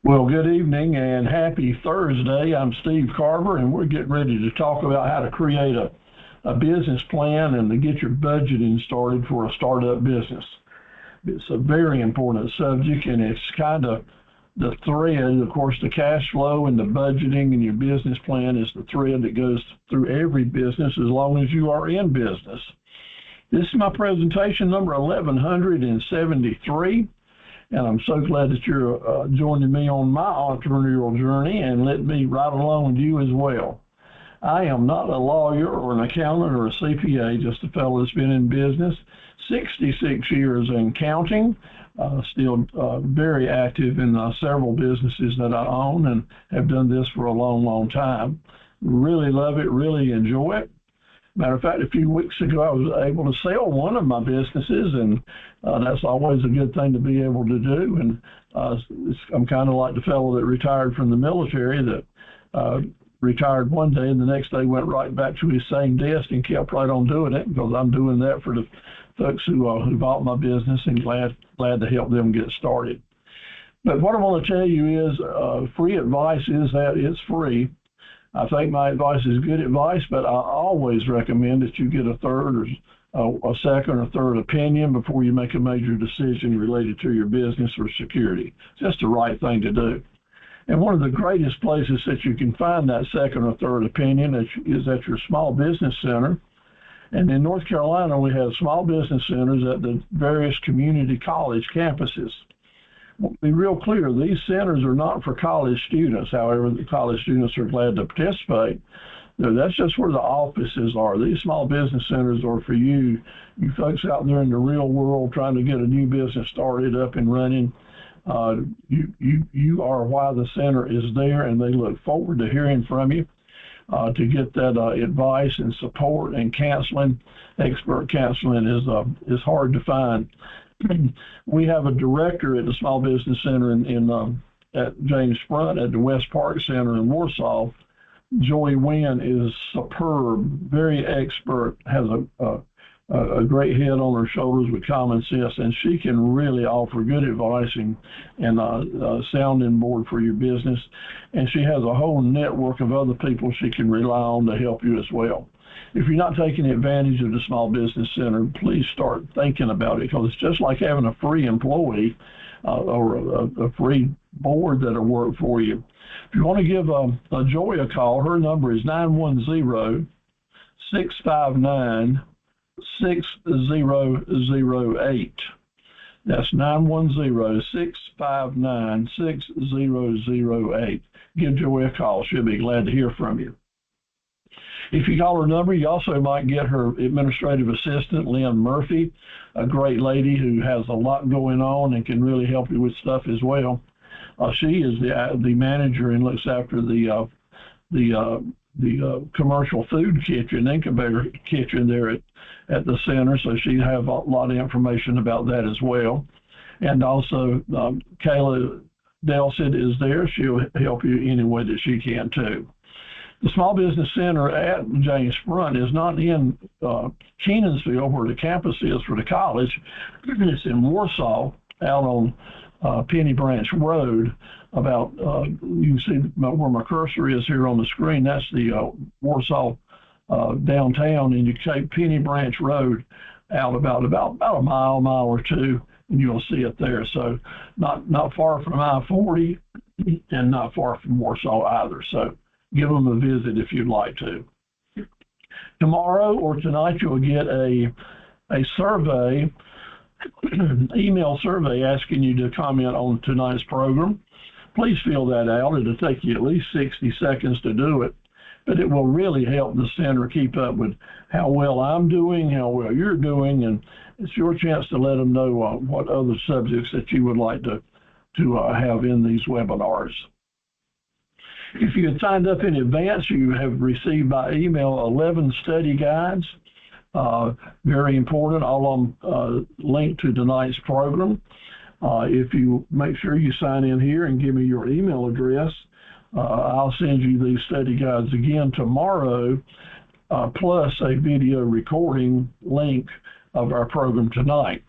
Well, good evening and happy Thursday. I'm Steve Carver, and we're getting ready to talk about how to create a business plan and to get your budgeting started for a startup business. It's a very important subject, and it's kind of the thread. Of course, the cash flow and the budgeting and your business plan is the thread that goes through every business as long as you are in business. This is my presentation number 1173. And I'm so glad that you're joining me on my entrepreneurial journey and let me ride along with you as well. I am not a lawyer or an accountant or a CPA, just a fellow that's been in business 66 years and counting, still very active in several businesses that I own and have done this for a long, long time. Really love it, really enjoy it. Matter of fact, a few weeks ago, I was able to sell one of my businesses, and that's always a good thing to be able to do. And I'm kind of like the fellow that retired from the military that retired one day and the next day went right back to his same desk and kept right on doing it, because I'm doing that for the folks who bought my business, and glad to help them get started. But what I want to tell you is free advice is that it's free. I think my advice is good advice, but I always recommend that you get a third or a second or third opinion before you make a major decision related to your business or security. It's just the right thing to do. And one of the greatest places that you can find that second or third opinion is at your small business center. And in North Carolina, we have small business centers at the various community college campuses. Be real clear, these centers are not for college students. However, the college students are glad to participate. That's just where the offices are. These small business centers are for you folks out there in the real world trying to get a new business started up and running. You are why the center is there, and they look forward to hearing from you to get that advice and support and counseling. Expert counseling is hard to find. We have a director at the Small Business Center at James Front at the West Park Center in Warsaw. Joy Wynn is superb, very expert, has a great head on her shoulders with common sense, and she can really offer good advice and a sounding board for your business. And she has a whole network of other people she can rely on to help you as well. If you're not taking advantage of the Small Business Center, please start thinking about it, because it's just like having a free employee or a free board that'll work for you. If you want to give Joy a call, her number is 910-659-6008. That's 910-659-6008. Give Joy a call. She'll be glad to hear from you. If you call her number, you also might get her administrative assistant, Lynn Murphy, a great lady who has a lot going on and can really help you with stuff as well. She is the manager and looks after the commercial food kitchen, incubator kitchen there at the center, so she have a lot of information about that as well. And also, Kayla Delsett is there. She'll help you any way that she can too. The Small Business Center at James Front is not in Kenansville, where the campus is for the college. It's in Warsaw, out on Penny Branch Road. About you can see where my cursor is here on the screen. That's the Warsaw downtown, and you take Penny Branch Road out about a mile or two, and you'll see it there. So not far from I-40 and not far from Warsaw either. So give them a visit if you'd like to. Tomorrow or tonight, you'll get a survey, email survey asking you to comment on tonight's program. Please fill that out. It'll take you at least 60 seconds to do it, but it will really help the center keep up with how well I'm doing, how well you're doing, and it's your chance to let them know what other subjects that you would like to have in these webinars. If you had signed up in advance, you have received by email 11 study guides. Very important, all of them linked to tonight's program. If you make sure you sign in here and give me your email address, I'll send you these study guides again tomorrow, plus a video recording link of our program tonight.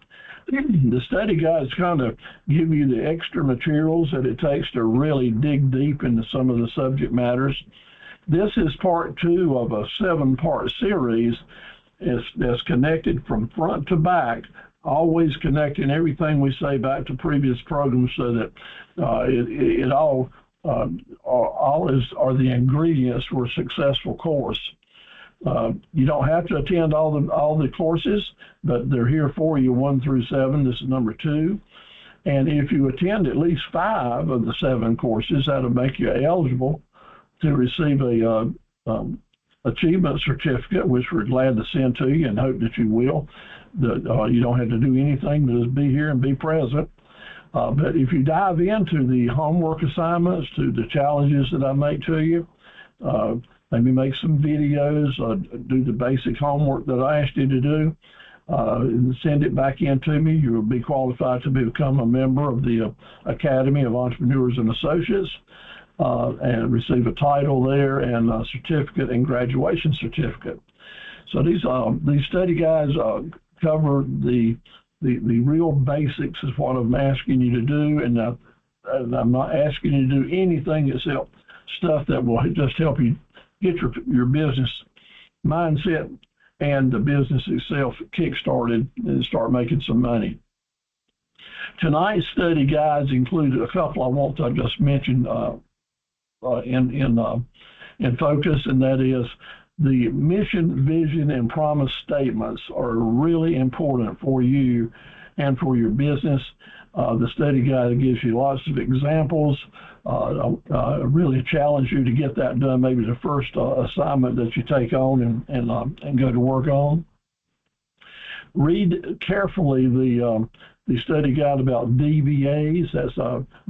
The study guides kind of give you the extra materials that it takes to really dig deep into some of the subject matters. This is part 2 of a 7-part series that's connected from front to back, always connecting everything we say back to previous programs so that it all are the ingredients for a successful course. You don't have to attend all the courses, but they're here for you 1 through 7. This is number 2. And if you attend at least 5 of the 7 courses, that'll make you eligible to receive a achievement certificate, which we're glad to send to you and hope that you will. You don't have to do anything but just be here and be present. But if you dive into the homework assignments, to the challenges that I make to you, maybe make some videos, do the basic homework that I asked you to do, and send it back in to me, you will be qualified to become a member of the Academy of Entrepreneurs and Associates, and receive a title there and a certificate and graduation certificate. So these study guides cover the real basics is what I'm asking you to do, and I'm not asking you to do anything except stuff that will just help you get your business mindset and the business itself kick-started and start making some money. Tonight's study guides include a couple I want to just mention in focus, and that is the mission, vision, and promise statements are really important for you and for your business. The study guide gives you lots of examples. I really challenge you to get that done, maybe the first assignment that you take on and go to work on. Read carefully the study guide about DBAs, that's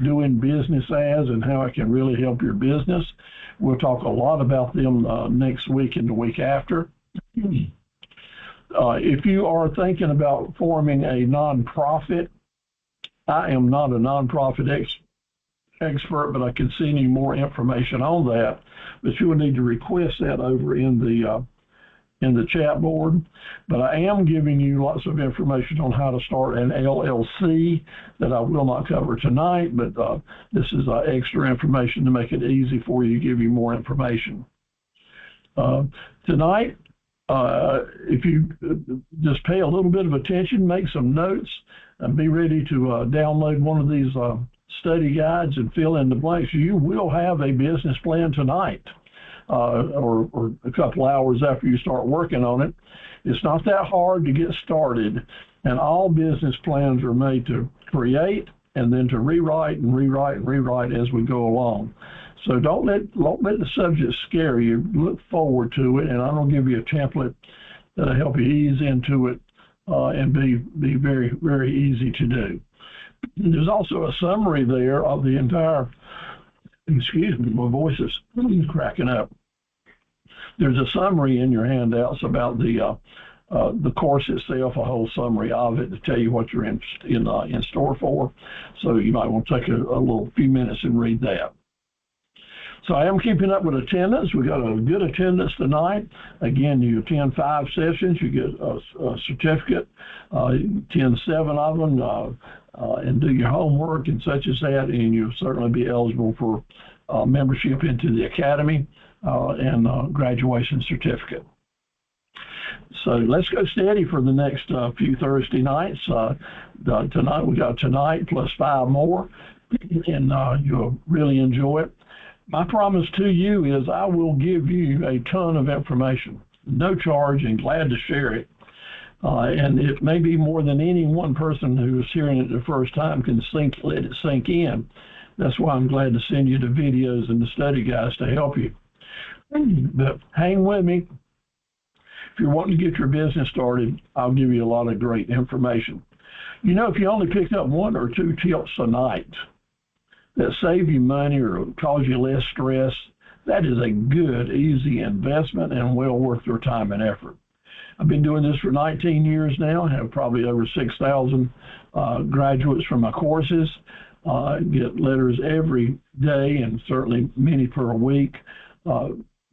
doing business as, and how it can really help your business. We'll talk a lot about them next week and the week after. If you are thinking about forming a nonprofit, I am not a nonprofit expert, but I can send you more information on that. But you will need to request that over in the chat board. But I am giving you lots of information on how to start an LLC that I will not cover tonight, but this is extra information to make it easy for you, give you more information. Tonight, if you just pay a little bit of attention, make some notes, and be ready to download one of these study guides and fill in the blanks. You will have a business plan tonight. Or a couple hours after you start working on it. It's not that hard to get started, and all business plans are made to create and then to rewrite and rewrite and rewrite as we go along. So don't let the subject scare you. Look forward to it, and I'm going to give you a template that'll help you ease into it and be very, very easy to do. There's also a summary there of the entire. Excuse me, my voice is cracking up. There's a summary in your handouts about the course itself, a whole summary of it to tell you what you're in store for. So you might want to take a few minutes and read that. So I am keeping up with attendance. We got a good attendance tonight. Again, you attend 5 sessions, you get a certificate. You attend 7 of them. And do your homework and such as that, and you'll certainly be eligible for membership into the Academy and graduation certificate. So let's go steady for the next few Thursday nights. Tonight, we got tonight plus 5 more, and you'll really enjoy it. My promise to you is I will give you a ton of information, no charge, and glad to share it. And it may be more than any one person who is hearing it the first time can let it sink in. That's why I'm glad to send you the videos and the study guides to help you. But hang with me. If you're wanting to get your business started, I'll give you a lot of great information. You know, if you only picked up 1 or 2 tips a night that save you money or cause you less stress, that is a good, easy investment and well worth your time and effort. I've been doing this for 19 years now. I have probably over 6,000 graduates from my courses. I get letters every day and certainly many per week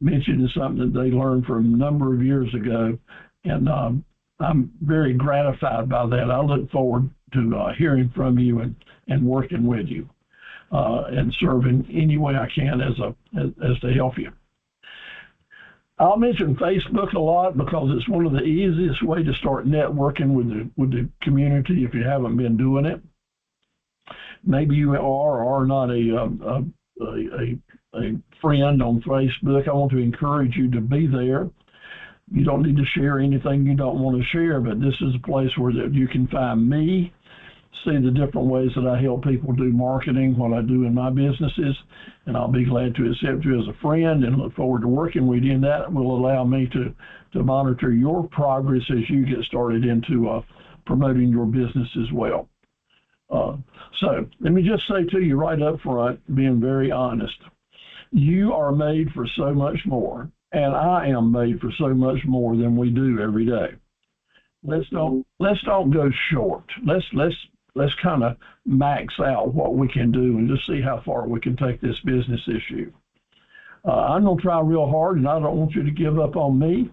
mentioning something that they learned from a number of years ago. And I'm very gratified by that. I look forward to hearing from you and working with you and serving any way I can as to help you. I'll mention Facebook a lot because it's one of the easiest way to start networking with the community if you haven't been doing it. Maybe you are or are not a friend on Facebook. I want to encourage you to be there. You don't need to share anything you don't want to share, but this is a place where you can find me, see the different ways that I help people do marketing, what I do in my businesses, and I'll be glad to accept you as a friend and look forward to working with you. And that will allow me to monitor your progress as you get started into promoting your business as well. So let me just say to you right up front, being very honest, you are made for so much more, and I am made for so much more than we do every day. Let's don't go short. Let's kind of max out what we can do and just see how far we can take this business issue. I'm going to try real hard, and I don't want you to give up on me.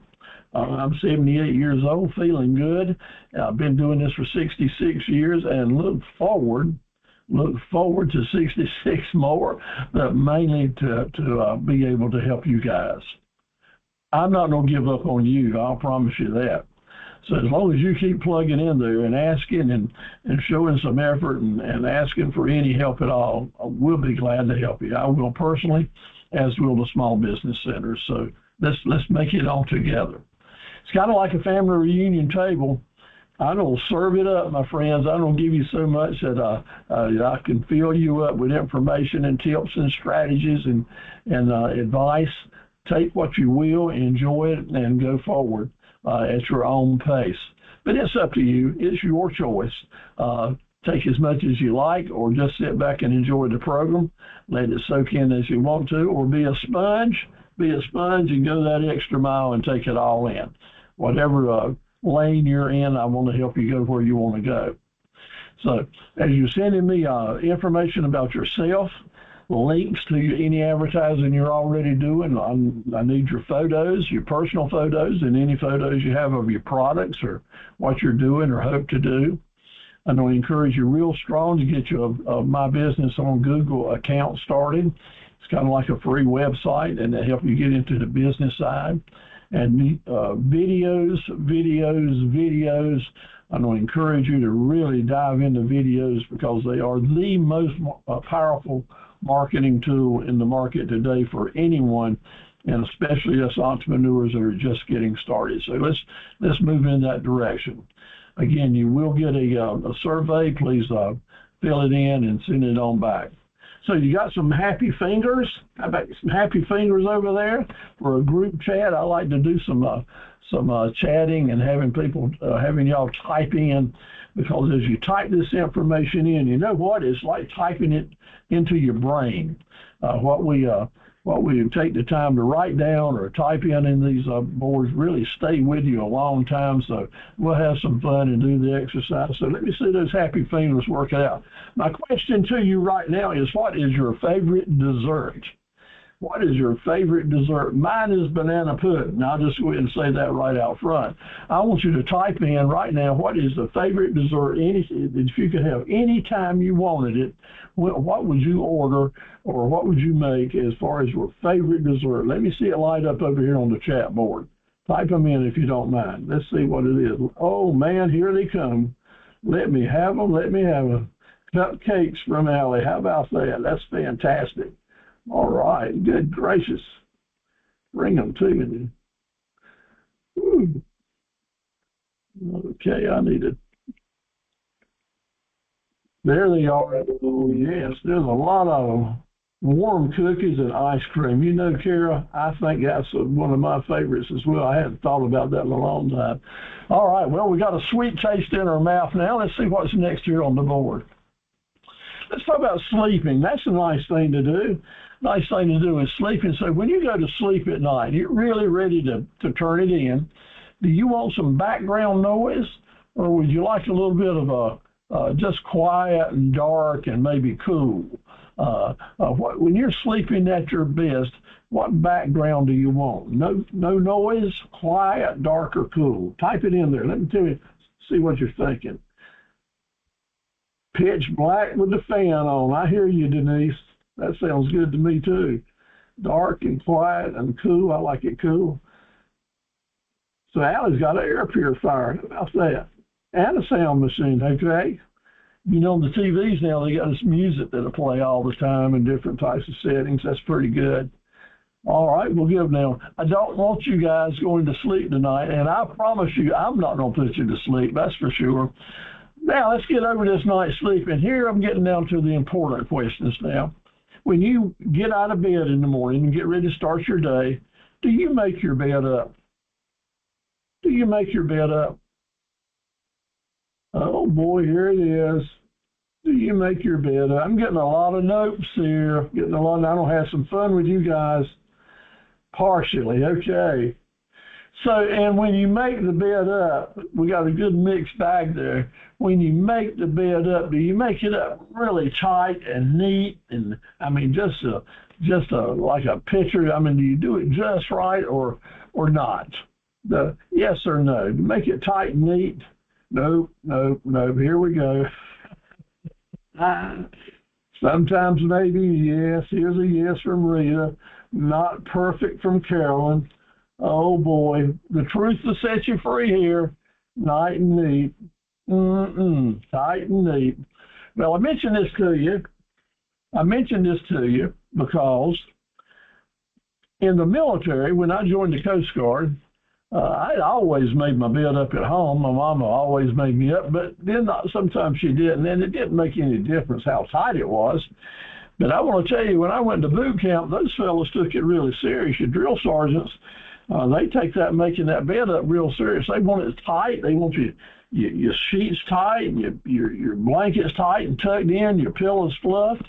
I'm 78 years old, feeling good. I've been doing this for 66 years and look forward to 66 more, but mainly to be able to help you guys. I'm not going to give up on you, I'll promise you that. So as long as you keep plugging in there and asking and showing some effort and asking for any help at all, we'll be glad to help you. I will personally, as will the small business centers. So let's make it all together. It's kind of like a family reunion table. I don't serve it up, my friends. I don't give you so much that I can fill you up with information and tips and strategies and advice. Take what you will, enjoy it, and go forward at your own pace. But it's up to you. It's your choice. Take as much as you like, or just sit back and enjoy the program. Let it soak in as you want to, or be a sponge and go that extra mile and take it all in. Whatever lane you're in, I want to help you go where you want to go. So as you're sending me information about yourself, links to any advertising you're already doing, I need your photos, your personal photos, and any photos you have of your products or what you're doing or hope to do. I'm going to encourage you real strong to get your My Business on Google account started. It's kind of like a free website, and to help you get into the business side. And videos. I'm going to encourage you to really dive into videos because they are the most powerful marketing tool in the market today for anyone, and especially us entrepreneurs that are just getting started. So let's move in that direction. Again, you will get a survey. Please fill it in and send it on back. So you got some happy fingers? How about some happy fingers over there for a group chat? I like to do some chatting and having people, having y'all type in, because as you type this information in, you know what? It's like typing it into your brain. What we take the time to write down or type in these boards really stay with you a long time. So we'll have some fun and do the exercise. So let me see those happy fingers work it out. My question to you right now is, what is your favorite dessert? What is your favorite dessert? Mine is banana pudding. I'll just go ahead and say that right out front. I want you to type in right now, what is the favorite dessert? If you could have any time you wanted it, what would you order or what would you make as far as your favorite dessert? Let me see it light up over here on the chat board. Type them in if you don't mind. Let's see what it is. Oh, man, here they come. Let me have them. Let me have them. Cupcakes from Allie. How about that? That's fantastic. All right, good gracious. Bring them to me. Ooh. Okay, I need it. There they are. Oh, yes, there's a lot of them. Warm cookies and ice cream. You know, Kara, I think that's one of my favorites as well. I hadn't thought about that in a long time. All right, well, we got a sweet taste in our mouth now. Let's see what's next here on the board. Let's talk about sleeping. That's a nice thing to do. Nice thing to do is sleeping. So when you go to sleep at night, you're really ready to turn it in. Do you want some background noise, or would you like a little bit of just quiet and dark and maybe cool? When you're sleeping at your best, What background do you want? No noise, quiet, dark, or cool. Type it in there. Let me tell you, see what you're thinking. Pitch black with the fan on. I hear you, Denise. That sounds good to me too. Dark and quiet and cool. I like it cool. So Allie's got an air purifier. How about that? And a sound machine, okay? You know, on the TVs now, they got this music that'll play all the time in different types of settings. That's pretty good. All right, we'll give now. I don't want you guys going to sleep tonight, and I promise you, I'm not going to put you to sleep, that's for sure. Now, let's get over this night's sleep, and here I'm getting down to the important questions now. When you get out of bed in the morning and get ready to start your day, do you make your bed up? Do you make your bed up? Oh, boy, here it is. Do you make your bed up? I'm getting a lot of notes here. I don't have some fun with you guys. Partially, okay. So, and when you make the bed up, we got a good mixed bag there. When you make the bed up, do you make it up really tight and neat? And I mean, just like a picture. I mean, do you do it just right or not? The yes or no. Do you make it tight and neat? No. Here we go. Sometimes maybe yes. Here's a yes from Rita. Not perfect from Carolyn. Oh boy, the truth will set you free here. Nice and neat. Tight and neat. Well, I mentioned this to you because in the military, when I joined the Coast Guard, I'd always made my bed up at home. My mama always made me up, but then sometimes she didn't, and it didn't make any difference how tight it was. But I want to tell you, when I went to boot camp, those fellows took it really serious. Your drill sergeants, they take that making that bed up real serious. They want it tight. They want your sheets tight, and your blankets tight and tucked in, your pillows fluffed.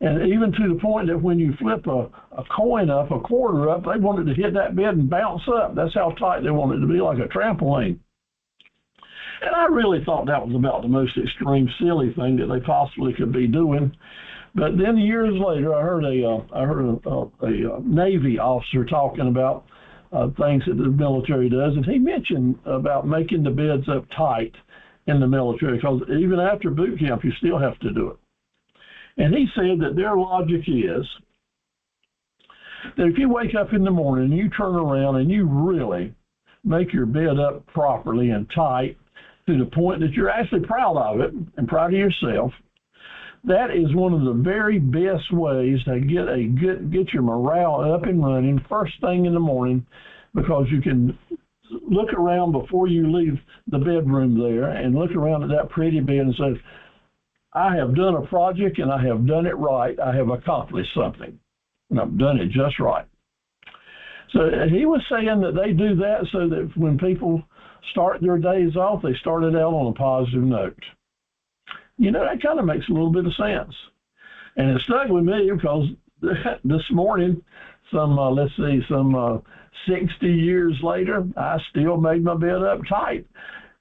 And even to the point that when you flip a coin up, a quarter up, they wanted to hit that bed and bounce up. That's how tight they wanted it to be, like a trampoline. And I really thought that was about the most extreme, silly thing that they possibly could be doing. But then years later, I heard a Navy officer talking about things that the military does, and he mentioned about making the beds up tight in the military, because even after boot camp, you still have to do it. And he said that their logic is that if you wake up in the morning and you turn around and you really make your bed up properly and tight to the point that you're actually proud of it and proud of yourself, that is one of the very best ways to get your morale up and running first thing in the morning, because you can look around before you leave the bedroom there and look around at that pretty bed and say, I have done a project and I have done it right. I have accomplished something and I've done it just right. So he was saying that they do that so that when people start their days off, they start it out on a positive note. You know, that kind of makes a little bit of sense. And it stuck with me because this morning, some 60 years later, I still made my bed up tight.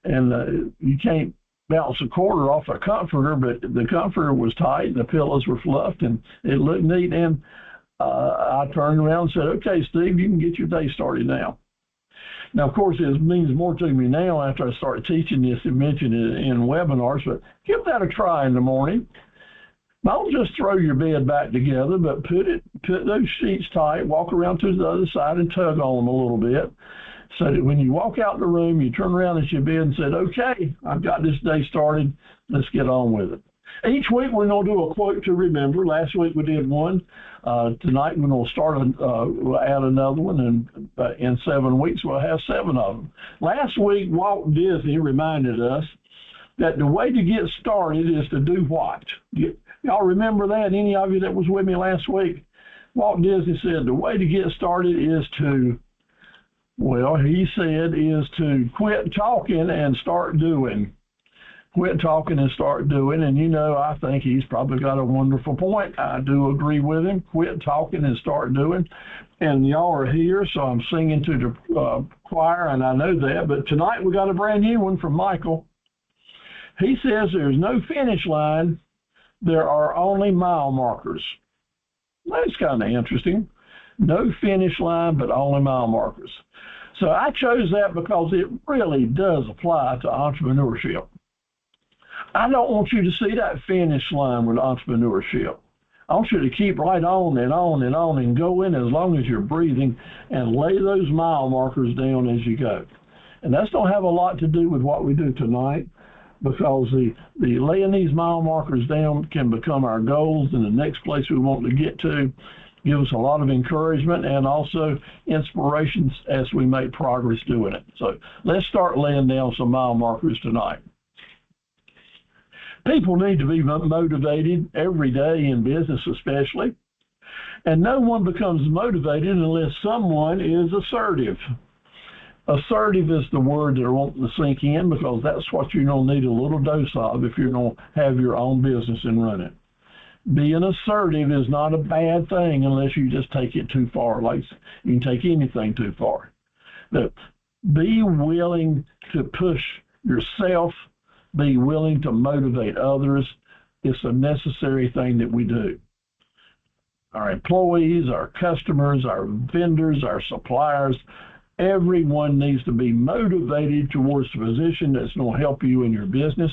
And you can't bounce a quarter off a comforter, but the comforter was tight, and the pillows were fluffed, and it looked neat. And I turned around and said, okay, Steve, you can get your day started now. Now, of course, it means more to me now after I started teaching this and mentioned it in webinars, but give that a try in the morning. Don't just throw your bed back together, but put those sheets tight, walk around to the other side and tug on them a little bit, so that when you walk out the room, you turn around at your bed and said, okay, I've got this day started. Let's get on with it. Each week, we're going to do a quote to remember. Last week, we did one. Tonight, we're going to start, we'll add another one, and in 7 weeks, we'll have 7 of them. Last week, Walt Disney reminded us that the way to get started is to do what? Y'all remember that? Any of you that was with me last week? Walt Disney said the way to get started is to, well, he said, is to quit talking and start doing. Quit talking and start doing. And, you know, I think he's probably got a wonderful point. I do agree with him. Quit talking and start doing. And y'all are here, so I'm singing to the choir, and I know that. But tonight we got a brand new one from Michael. He says there's no finish line. There are only mile markers. That's kind of interesting. No finish line, but only mile markers. So I chose that because it really does apply to entrepreneurship. I don't want you to see that finish line with entrepreneurship. I want you to keep right on and on and on and going as long as you're breathing and lay those mile markers down as you go. And that's going to have a lot to do with what we do tonight, because the laying these mile markers down can become our goals and the next place we want to get to, give us a lot of encouragement and also inspirations as we make progress doing it. So let's start laying down some mile markers tonight. People need to be motivated every day in business especially, and no one becomes motivated unless someone is assertive. Assertive is the word that I want to sink in, because that's what you're going to need a little dose of if you're going to have your own business and run it. Being assertive is not a bad thing unless you just take it too far. Like you can take anything too far. But be willing to push yourself. Be willing to motivate others. It's a necessary thing that we do. Our employees, our customers, our vendors, our suppliers, everyone needs to be motivated towards the position that's going to help you in your business.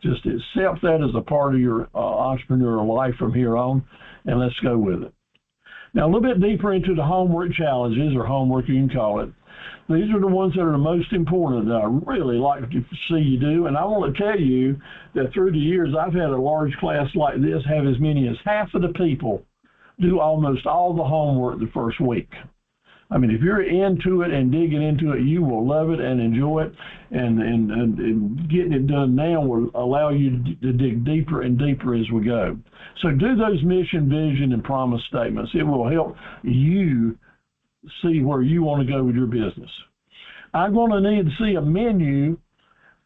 Just accept that as a part of your entrepreneurial life from here on, and let's go with it. Now, a little bit deeper into the homework challenges, or homework you can call it. These are the ones that are the most important that I really like to see you do. And I want to tell you that through the years, I've had a large class like this have as many as half of the people do almost all the homework the first week. I mean, if you're into it and digging into it, you will love it and enjoy it. And getting it done now will allow you to dig deeper and deeper as we go. So do those mission, vision, and promise statements. It will help you see where you want to go with your business. I'm going to need to see a menu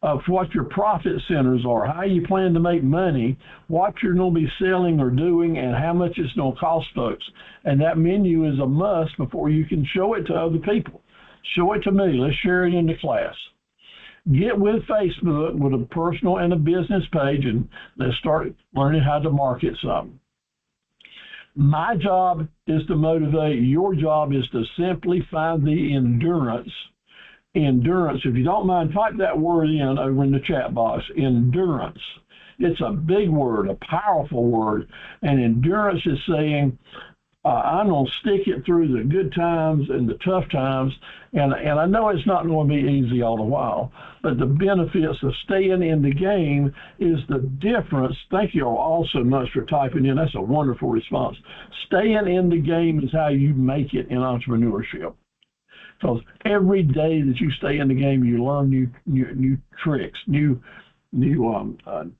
of what your profit centers are, how you plan to make money, what you're going to be selling or doing, and how much it's going to cost folks. And that menu is a must before you can show it to other people. Show it to me. Let's share it in the class. Get with Facebook with a personal and a business page, and let's start learning how to market something. My job is to motivate. Your job is to simply find the endurance. Endurance, if you don't mind, type that word in over in the chat box. Endurance. It's a big word, a powerful word. And endurance is saying, I'm going to stick it through the good times and the tough times. And I know it's not going to be easy all the while, but the benefits of staying in the game is the difference. Thank you all so much for typing in. That's a wonderful response. Staying in the game is how you make it in entrepreneurship. Because every day that you stay in the game, you learn new tricks, new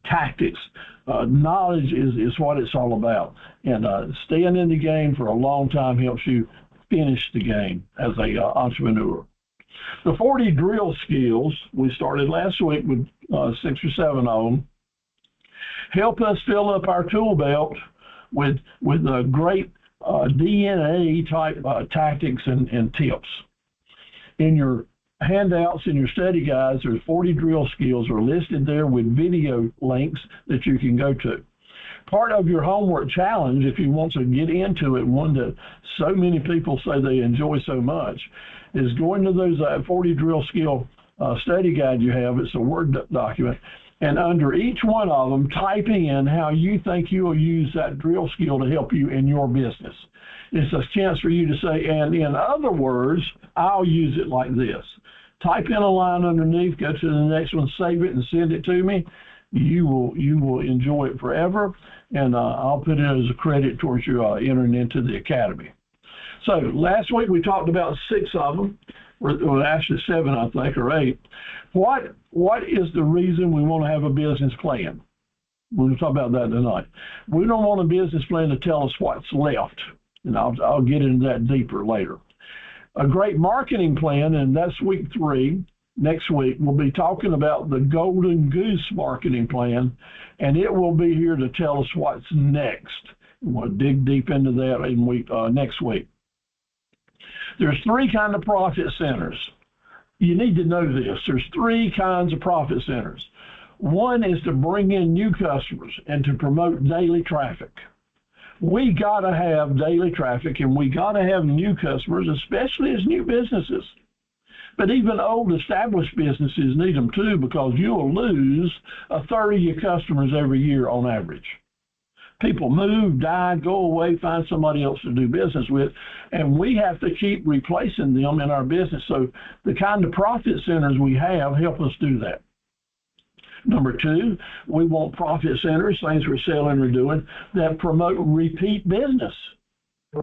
tactics. Knowledge is what it's all about. And staying in the game for a long time helps you finish the game as a entrepreneur. The 40 drill skills we started last week with 6 or 7 of them help us fill up our tool belt with great DNA type tactics and tips. In your handouts, in your study guides, there's 40 drill skills are listed there with video links that you can go to. Part of your homework challenge, if you want to get into it, one that so many people say they enjoy so much, is going to those 40 drill skill study guide you have. It's a Word document. And under each one of them, type in how you think you will use that drill skill to help you in your business. It's a chance for you to say, and in other words, I'll use it like this. Type in a line underneath, go to the next one, save it, and send it to me. You will enjoy it forever, and I'll put it as a credit towards you entering into the academy. So last week we talked about 6 of them, or actually 7, I think, or 8. What is the reason we want to have a business plan? We're going to talk about that tonight. We don't want a business plan to tell us what's left, and I'll get into that deeper later. A great marketing plan, and that's week 3. Next week, we'll be talking about the Golden Goose marketing plan, and it will be here to tell us what's next. We'll dig deep into that in next week. There's 3 kinds of profit centers. You need to know this. There's 3 kinds of profit centers. One is to bring in new customers and to promote daily traffic. We got to have daily traffic, and we got to have new customers, especially as new businesses. But even old established businesses need them too, because you'll lose a third of your customers every year on average. People move, die, go away, find somebody else to do business with, and we have to keep replacing them in our business. So the kind of profit centers we have help us do that. Number two, we want profit centers, things we're selling or doing, that promote repeat business.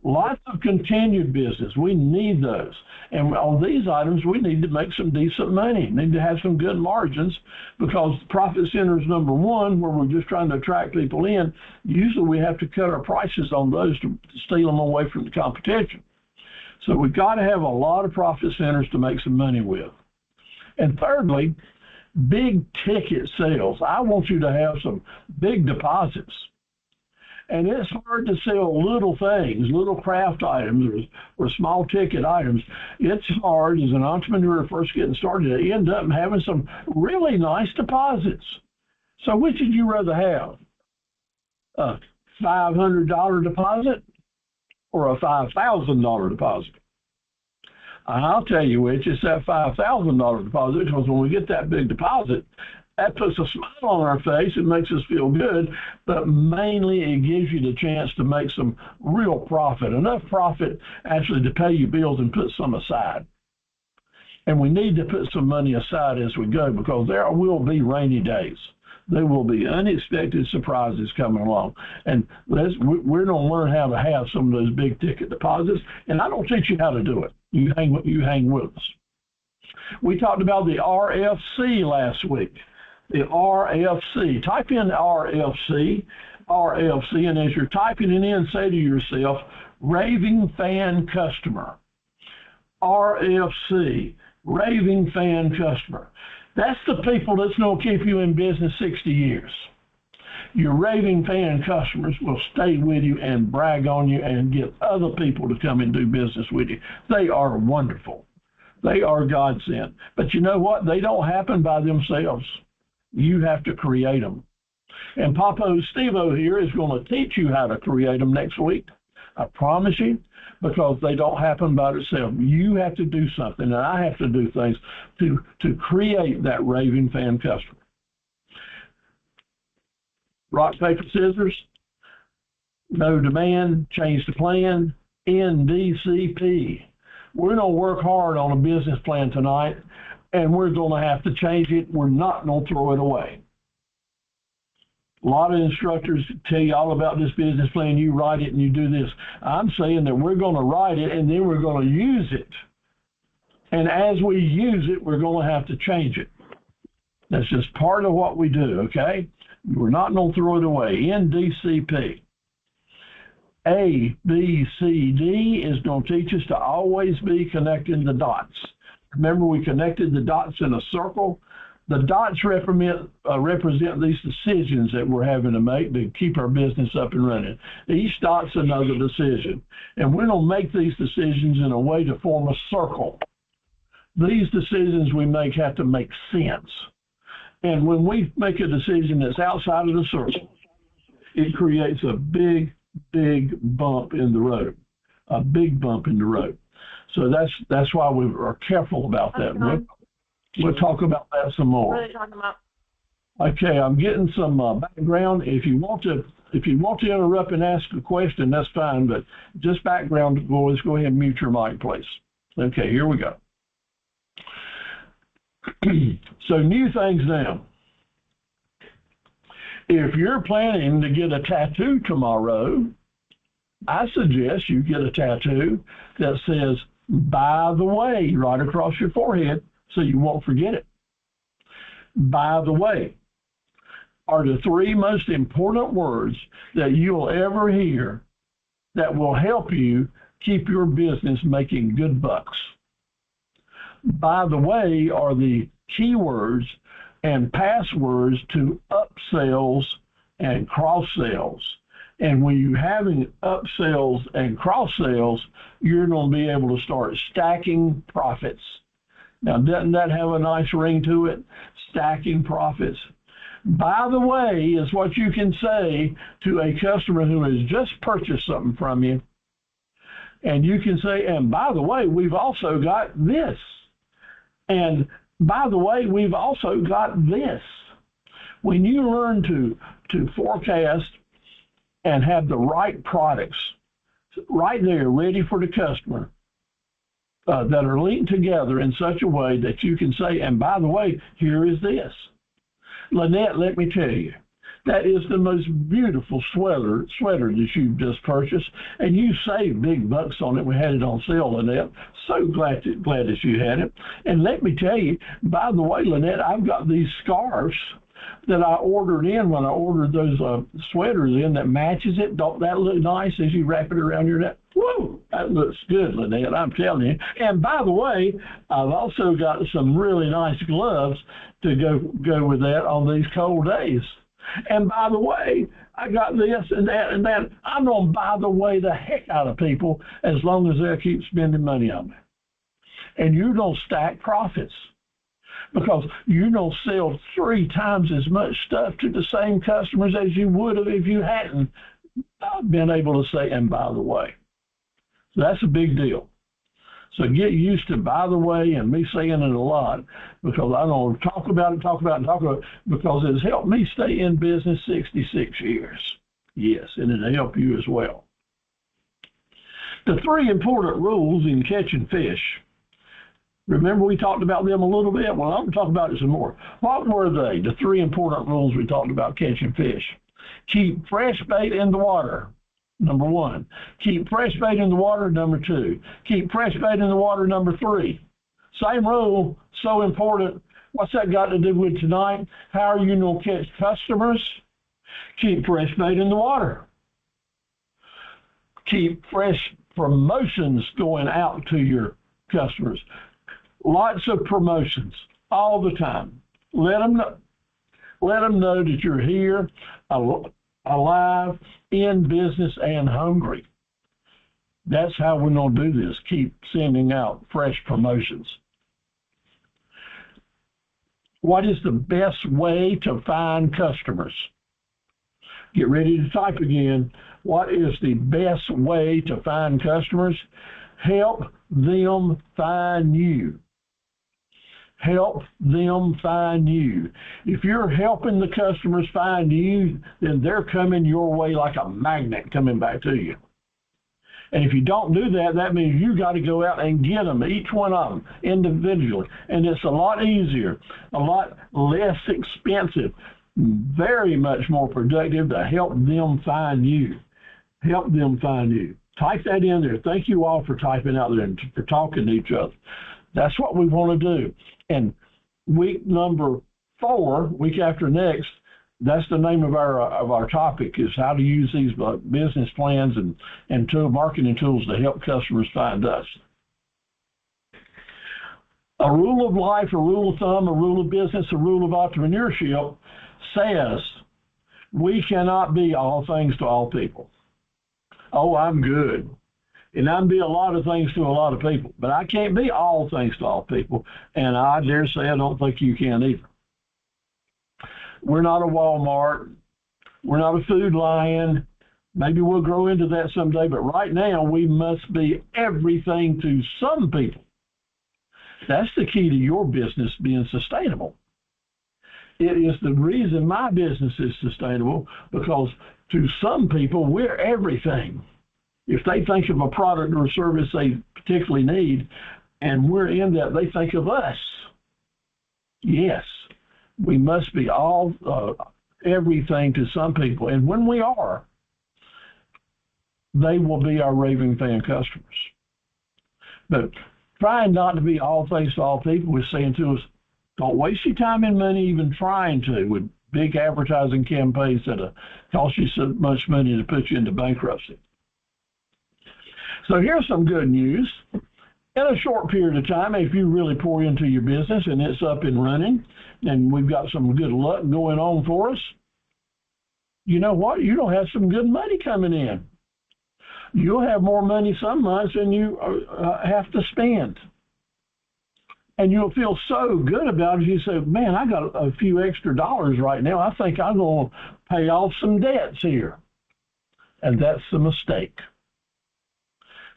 Lots of continued business. We need those. And on these items, we need to make some decent money, need to have some good margins, because profit centers, number one, where we're just trying to attract people in, usually we have to cut our prices on those to steal them away from the competition. So we've got to have a lot of profit centers to make some money with. And thirdly, big ticket sales. I want you to have some big deposits. And it's hard to sell little things, little craft items or small ticket items. It's hard as an entrepreneur first getting started to end up having some really nice deposits. So which would you rather have? A $500 deposit or a $5,000 deposit? I'll tell you which, it's that $5,000 deposit, because when we get that big deposit, that puts a smile on our face. It makes us feel good, but mainly it gives you the chance to make some real profit, enough profit actually to pay your bills and put some aside. And we need to put some money aside as we go, because there will be rainy days. There will be unexpected surprises coming along. And we're going to learn how to have some of those big ticket deposits. And I don't teach you how to do it. You hang with us. We talked about the RFC last week. The RFC. Type in RFC, and as you're typing it in, say to yourself, raving fan customer. RFC, raving fan customer. That's the people that's going to keep you in business 60 years. Your raving fan customers will stay with you and brag on you and get other people to come and do business with you. They are wonderful. They are God sent. But you know what? They don't happen by themselves. You have to create them. And Papo Steve-O here is going to teach you how to create them next week. I promise you, because they don't happen by themselves. You have to do something, and I have to do things to create that raving fan customer. Rock, paper, scissors. No demand, change the plan. NDCP. We're going to work hard on a business plan tonight, and we're going to have to change it. We're not going to throw it away. A lot of instructors tell you all about this business plan. You write it and you do this. I'm saying that we're going to write it and then we're going to use it. And as we use it, we're going to have to change it. That's just part of what we do, okay? We're not going to throw it away. NDCP. A, B, C, D is going to teach us to always be connecting the dots. Remember, we connected the dots in a circle. The dots represent these decisions that we're having to make to keep our business up and running. Each dot's another decision. And we're going to make these decisions in a way to form a circle. These decisions we make have to make sense. And when we make a decision that's outside of the circle, it creates a big, big bump in the road. A big bump in the road. So that's why we are careful about that. We'll talk about that some more. What are you talking about? Okay, I'm getting some background. If you want to interrupt and ask a question, that's fine. But just background, boys, go ahead and mute your mic, please. Okay, here we go. So new things now. If you're planning to get a tattoo tomorrow, I suggest you get a tattoo that says, by the way, right across your forehead, so you won't forget it. By the way, are the three most important words that you'll ever hear that will help you keep your business making good bucks. By the way, are the keywords and passwords to upsells and cross sales. And when you're having upsells and cross sales, you're going to be able to start stacking profits. Now, doesn't that have a nice ring to it? Stacking profits. By the way is what you can say to a customer who has just purchased something from you. And you can say, and by the way, we've also got this. And by the way, we've also got this. When you learn to forecast and have the right products right there ready for the customer that are linked together in such a way that you can say, and by the way, here is this. Lynette, let me tell you, that is the most beautiful sweater that you've just purchased, and you saved big bucks on it. We had it on sale, Lynette. So glad that you had it. And let me tell you, by the way, Lynette, I've got these scarves that I ordered in when I ordered those sweaters in that matches it. Don't that look nice as you wrap it around your neck? Whoa, that looks good, Lynette, I'm telling you. And by the way, I've also got some really nice gloves to go with that on these cold days. And by the way, I got this and that and that. I'm going to by the way the heck out of people as long as they'll keep spending money on me. And you don't stack profits because you don't sell 3 times as much stuff to the same customers as you would have if you hadn't been able to say, and by the way. So that's a big deal. So get used to by the way and me saying it a lot because I don't talk about it because it's helped me stay in business 66 years. Yes, and it'll help you as well. The 3 important rules in catching fish. Remember we talked about them a little bit? Well, I'm going to talk about it some more. What were they? The 3 important rules we talked about catching fish. Keep fresh bait in the water. Number 1. Keep fresh bait in the water. Number 2. Keep fresh bait in the water. Number 3. Same rule, so important. What's that got to do with tonight? How are you going to catch customers? Keep fresh bait in the water. Keep fresh promotions going out to your customers. Lots of promotions all the time. Let them know that you're here, alive, in business, and hungry. That's how we're going to do this. Keep sending out fresh promotions. What is the best way to find customers? Get ready to type again. What is the best way to find customers? Help them find you. Help them find you. If you're helping the customers find you, then they're coming your way like a magnet coming back to you. And if you don't do that, that means you got to go out and get them, each one of them, individually. And it's a lot easier, a lot less expensive, very much more productive to help them find you. Help them find you. Type that in there. Thank you all for typing out there and for talking to each other. That's what we want to do. And week number 4, week after next, that's the name of our topic, is how to use these business plans and marketing tools to help customers find us. A rule of life, a rule of thumb, a rule of business, a rule of entrepreneurship says we cannot be all things to all people. Oh, I'm good. And I can be a lot of things to a lot of people, but I can't be all things to all people. And I dare say I don't think you can either. We're not a Walmart. We're not a Food Lion. Maybe we'll grow into that someday, but right now we must be everything to some people. That's the key to your business being sustainable. It is the reason my business is sustainable, because to some people, we're everything. If they think of a product or a service they particularly need, and we're in that, they think of us. Yes, we must be all everything to some people. And when we are, they will be our raving fan customers. But trying not to be all things to all people is saying to us, don't waste your time and money even trying to with big advertising campaigns that cost you so much money to put you into bankruptcy. So here's some good news. In a short period of time, if you really pour into your business and it's up and running, and we've got some good luck going on for us, you know what? You'll have some good money coming in. You'll have more money some months than you have to spend. And you'll feel so good about it. You say, man, I got a few extra dollars right now. I think I'm going to pay off some debts here. And that's the mistake.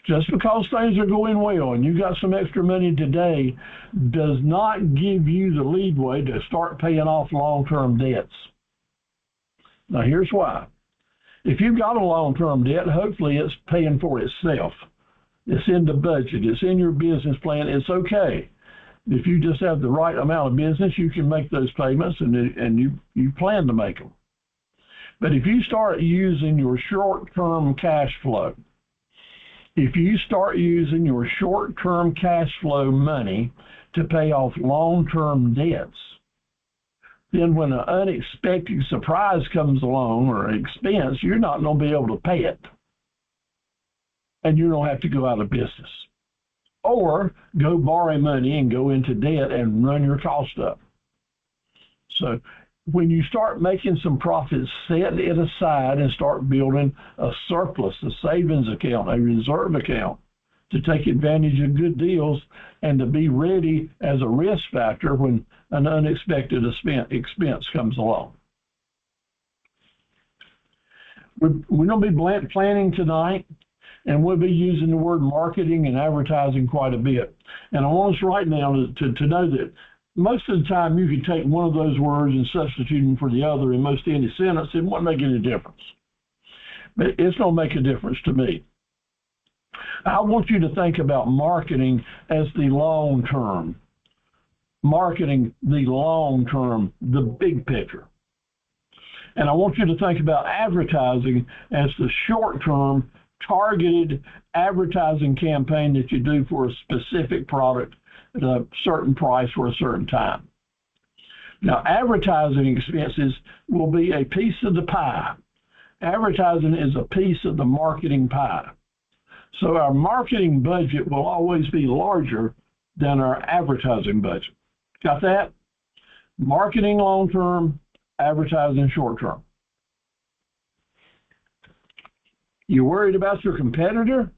Just because things are going well and you got some extra money today does not give you the leeway to start paying off long-term debts. Now, here's why. If you've got a long-term debt, hopefully it's paying for itself. It's in the budget. It's in your business plan. It's okay. If you just have the right amount of business, you can make those payments, and you plan to make them. But if you start using your short-term cash flow, if you start using your short-term cash flow money to pay off long-term debts, then when an unexpected surprise comes along or an expense, you're not going to be able to pay it. And you don't have to go out of business. Or go borrow money and go into debt and run your cost up. So when you start making some profits, set it aside and start building a surplus, a savings account, a reserve account to take advantage of good deals and to be ready as a risk factor when an unexpected expense comes along. We're going to be planning tonight, and we'll be using the word marketing and advertising quite a bit. And I want us right now to know that most of the time you can take one of those words and substitute them for the other in most any sentence. It won't make any difference. But it's going to make a difference to me. I want you to think about marketing as the long term. Marketing, the long term, the big picture. And I want you to think about advertising as the short term, targeted advertising campaign that you do for a specific product at a certain price for a certain time. Now, advertising expenses will be a piece of the pie. Advertising is a piece of the marketing pie. So our marketing budget will always be larger than our advertising budget. Got that? Marketing long-term, advertising short-term. You worried about your competitor?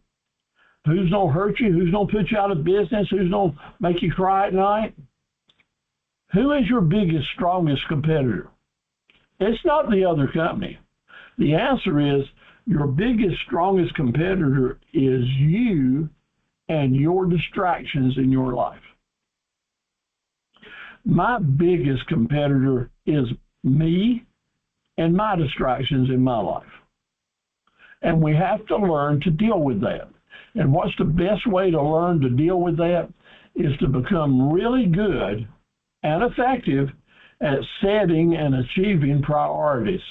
Who's going to hurt you? Who's going to put you out of business? Who's going to make you cry at night? Who is your biggest, strongest competitor? It's not the other company. The answer is your biggest, strongest competitor is you and your distractions in your life. My biggest competitor is me and my distractions in my life. And we have to learn to deal with that. And what's the best way to learn to deal with that is to become really good and effective at setting and achieving priorities.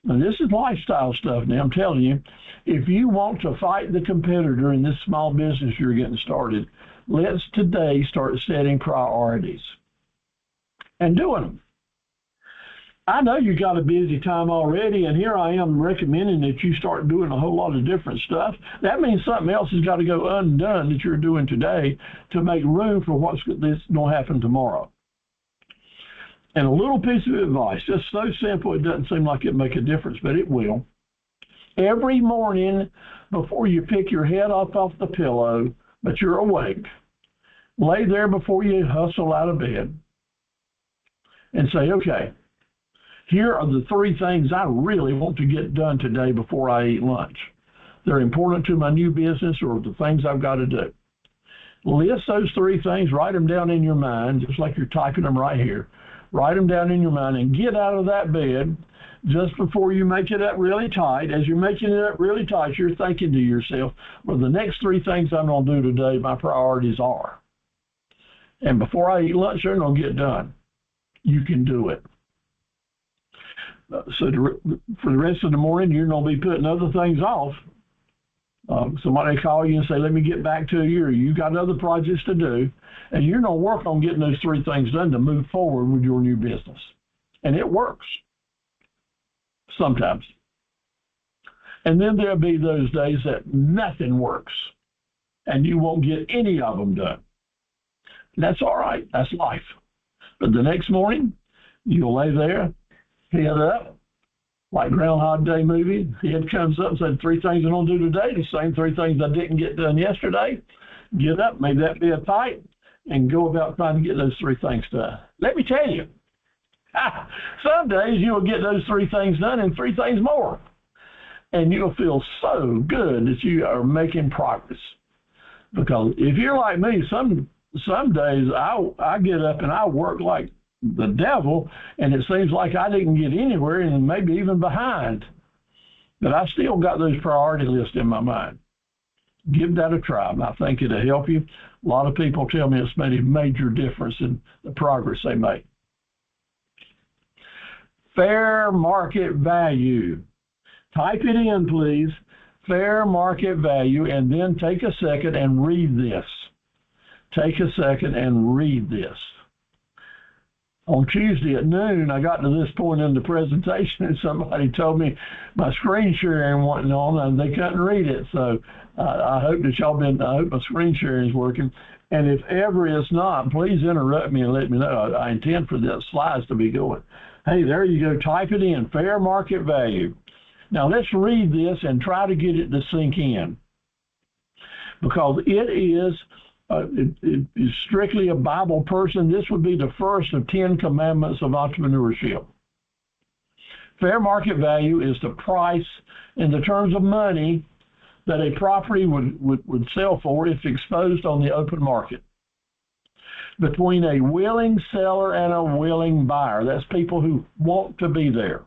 And this is lifestyle stuff now, I'm telling you. If you want to fight the competitor in this small business you're getting started, let's today start setting priorities and doing them. I know you got a busy time already, and here I am recommending that you start doing a whole lot of different stuff. That means something else has got to go undone that you're doing today to make room for what's going to happen tomorrow. And a little piece of advice, just so simple it doesn't seem like it'd make a difference, but it will. Every morning before you pick your head up off the pillow, but you're awake, lay there before you hustle out of bed and say, okay, here are the three things I really want to get done today before I eat lunch. They're important to my new business or the things I've got to do. List those three things, write them down in your mind, just like you're typing them right here. Write them down in your mind and get out of that bed just before you make it up really tight. As you're making it up really tight, you're thinking to yourself, well, the next three things I'm going to do today, my priorities are. And before I eat lunch, they're going to get done. You can do it. So for the rest of the morning, you're going to be putting other things off. Somebody call you and say, let me get back to you, or you got other projects to do, and you're going to work on getting those three things done to move forward with your new business. And it works sometimes. And then there'll be those days that nothing works, and you won't get any of them done. That's all right. That's life. But the next morning, you'll lay there, head up, like Groundhog Day movie. Head comes up and said, three things I'm going to do today, the same three things I didn't get done yesterday. Get up, may that be a tight, and go about trying to get those three things done. Let me tell you, some days you'll get those three things done and three things more. And you'll feel so good that you are making progress. Because if you're like me, some days I get up and I work like the devil, and it seems like I didn't get anywhere and maybe even behind. But I still got those priority lists in my mind. Give that a try. I think it'll help you. A lot of people tell me it's made a major difference in the progress they make. Fair market value. Type it in, please. Fair market value, and then take a second and read this. Take a second and read this. On Tuesday at noon, I got to this point in the presentation, and somebody told me my screen sharing wasn't on, and they couldn't read it. So I hope that I hope my screen sharing is working. And if ever it's not, please interrupt me and let me know. I intend for the slides to be going. Hey, there you go. Type it in, fair market value. Now let's read this and try to get it to sink in, because it is strictly a Bible person. This would be the first of 10 commandments of entrepreneurship. Fair market value is the price in the terms of money that a property would sell for if exposed on the open market, between a willing seller and a willing buyer. That's people who want to be there.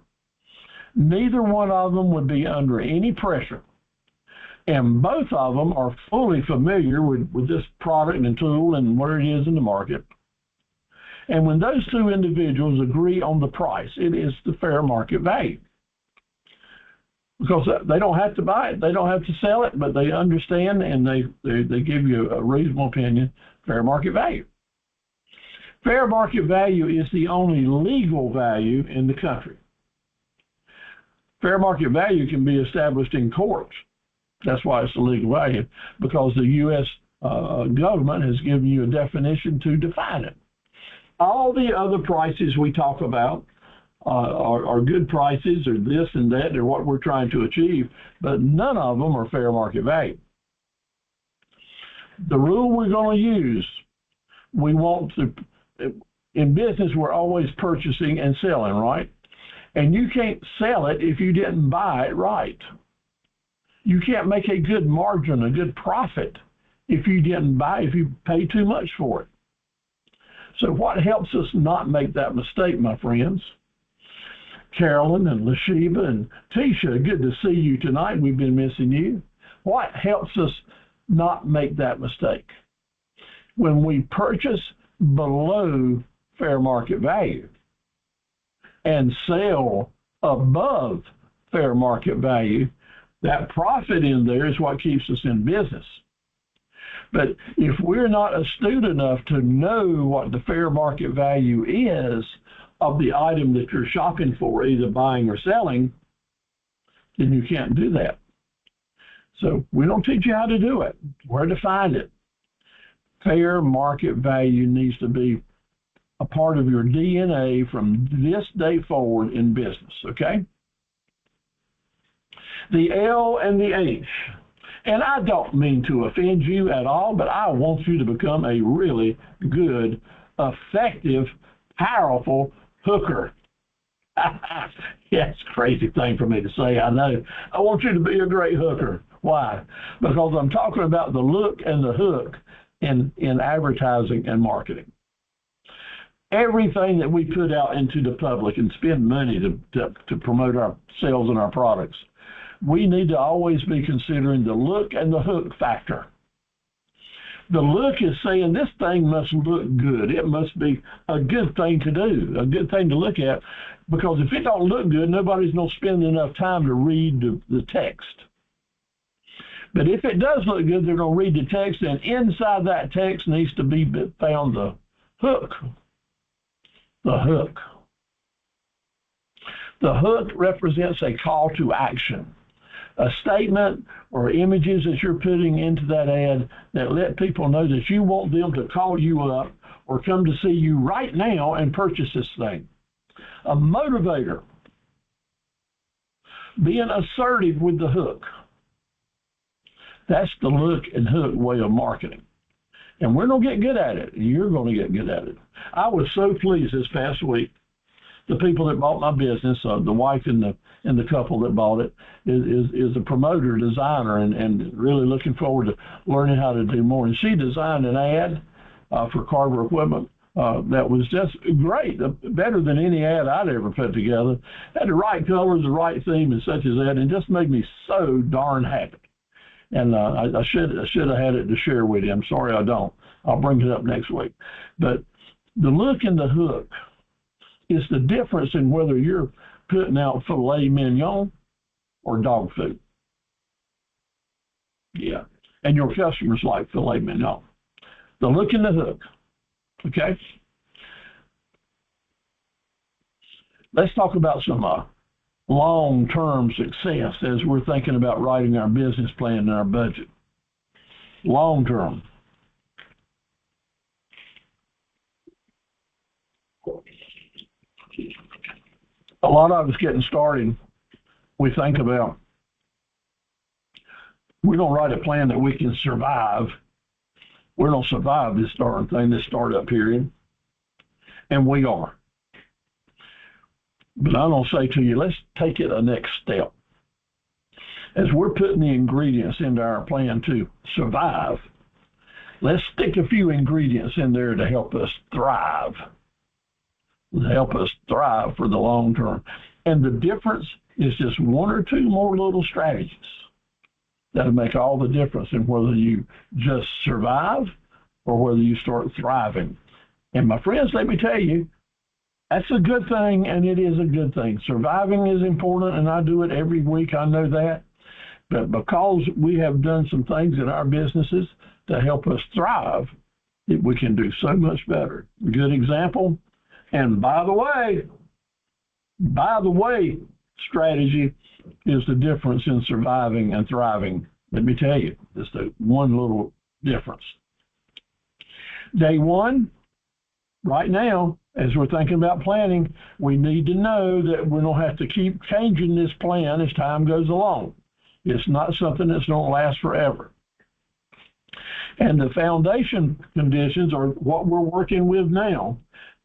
Neither one of them would be under any pressure, and both of them are fully familiar with this product and tool and where it is in the market. And when those two individuals agree on the price, it is the fair market value. Because they don't have to buy it, they don't have to sell it, but they understand and they give you a reasonable opinion, fair market value. Fair market value is the only legal value in the country. Fair market value can be established in courts. That's why it's a legal value, because the U.S. Government has given you a definition to define it. All the other prices we talk about are good prices, or this and that, they're what we're trying to achieve, but none of them are fair market value. The rule we're going to use, we want to, in business, we're always purchasing and selling, right? And you can't sell it if you didn't buy it right. You can't make a good margin, a good profit, if you pay too much for it. So what helps us not make that mistake, my friends? Carolyn and Lasheba and Tisha, good to see you tonight. We've been missing you. What helps us not make that mistake? When we purchase below fair market value and sell above fair market value, that profit in there is what keeps us in business. But if we're not astute enough to know what the fair market value is of the item that you're shopping for, either buying or selling, then you can't do that. So we don't teach you how to do it, where to find it. Fair market value needs to be a part of your DNA from this day forward in business, okay? The L and the H. And I don't mean to offend you at all, but I want you to become a really good, effective, powerful hooker. Yes, crazy thing for me to say, I know. I want you to be a great hooker. Why? Because I'm talking about the look and the hook in advertising and marketing. Everything that we put out into the public and spend money to promote our sales and our products, we need to always be considering the look and the hook factor. The look is saying this thing must look good. It must be a good thing to do, a good thing to look at, because if it don't look good, nobody's going to spend enough time to read the text. But if it does look good, they're going to read the text, and inside that text needs to be found the hook. The hook. The hook represents a call to action, a statement or images that you're putting into that ad that let people know that you want them to call you up or come to see you right now and purchase this thing. A motivator. Being assertive with the hook. That's the look and hook way of marketing. And we're going to get good at it. You're going to get good at it. I was so pleased this past week. The people that bought my business, the wife and the couple that bought it, is a promoter, designer, and really looking forward to learning how to do more. And she designed an ad for Carver equipment that was just great, better than any ad I'd ever put together. Had the right colors, the right theme, and such as that, and just made me so darn happy. And I should have had it to share with you. I'm sorry I don't. I'll bring it up next week. But the look and the hook is the difference in whether you're putting out filet mignon or dog food. Yeah. And your customers like filet mignon. The look and the hook. Okay? Let's talk about some long-term success as we're thinking about writing our business plan and our budget. Long-term. A lot of us getting started, we think about, we're going to write a plan that we can survive. We're going to survive this darn thing, this startup period. And we are. But I'm going to say to you, let's take it a next step. As we're putting the ingredients into our plan to survive, let's stick a few ingredients in there to help us thrive. Help us thrive for the long term. And the difference is just one or two more little strategies that'll make all the difference in whether you just survive or whether you start thriving. And my friends, let me tell you, that's a good thing, and it is a good thing. Surviving is important, and I do it every week. I know that. But because we have done some things in our businesses to help us thrive, we can do so much better. Good example. And by the way, strategy is the difference in surviving and thriving. Let me tell you, just one little difference. Day one, right now, as we're thinking about planning, we need to know that we don't have to keep changing this plan as time goes along. It's not something that's going to last forever. And the foundation conditions are what we're working with now.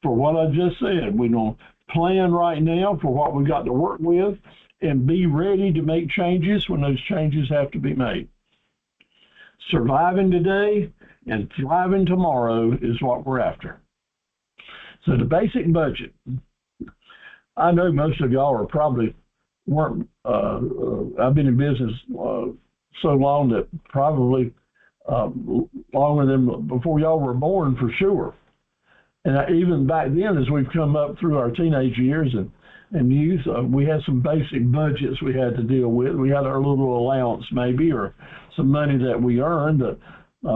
For what I just said, we're going to plan right now for what we got to work with and be ready to make changes when those changes have to be made. Surviving today and thriving tomorrow is what we're after. So the basic budget. I know most of y'all are probably weren't. I've been in business so long that probably longer than before y'all were born for sure. And even back then, as we've come up through our teenage years and youth, we had some basic budgets we had to deal with. We had our little allowance maybe, or some money that we earned. But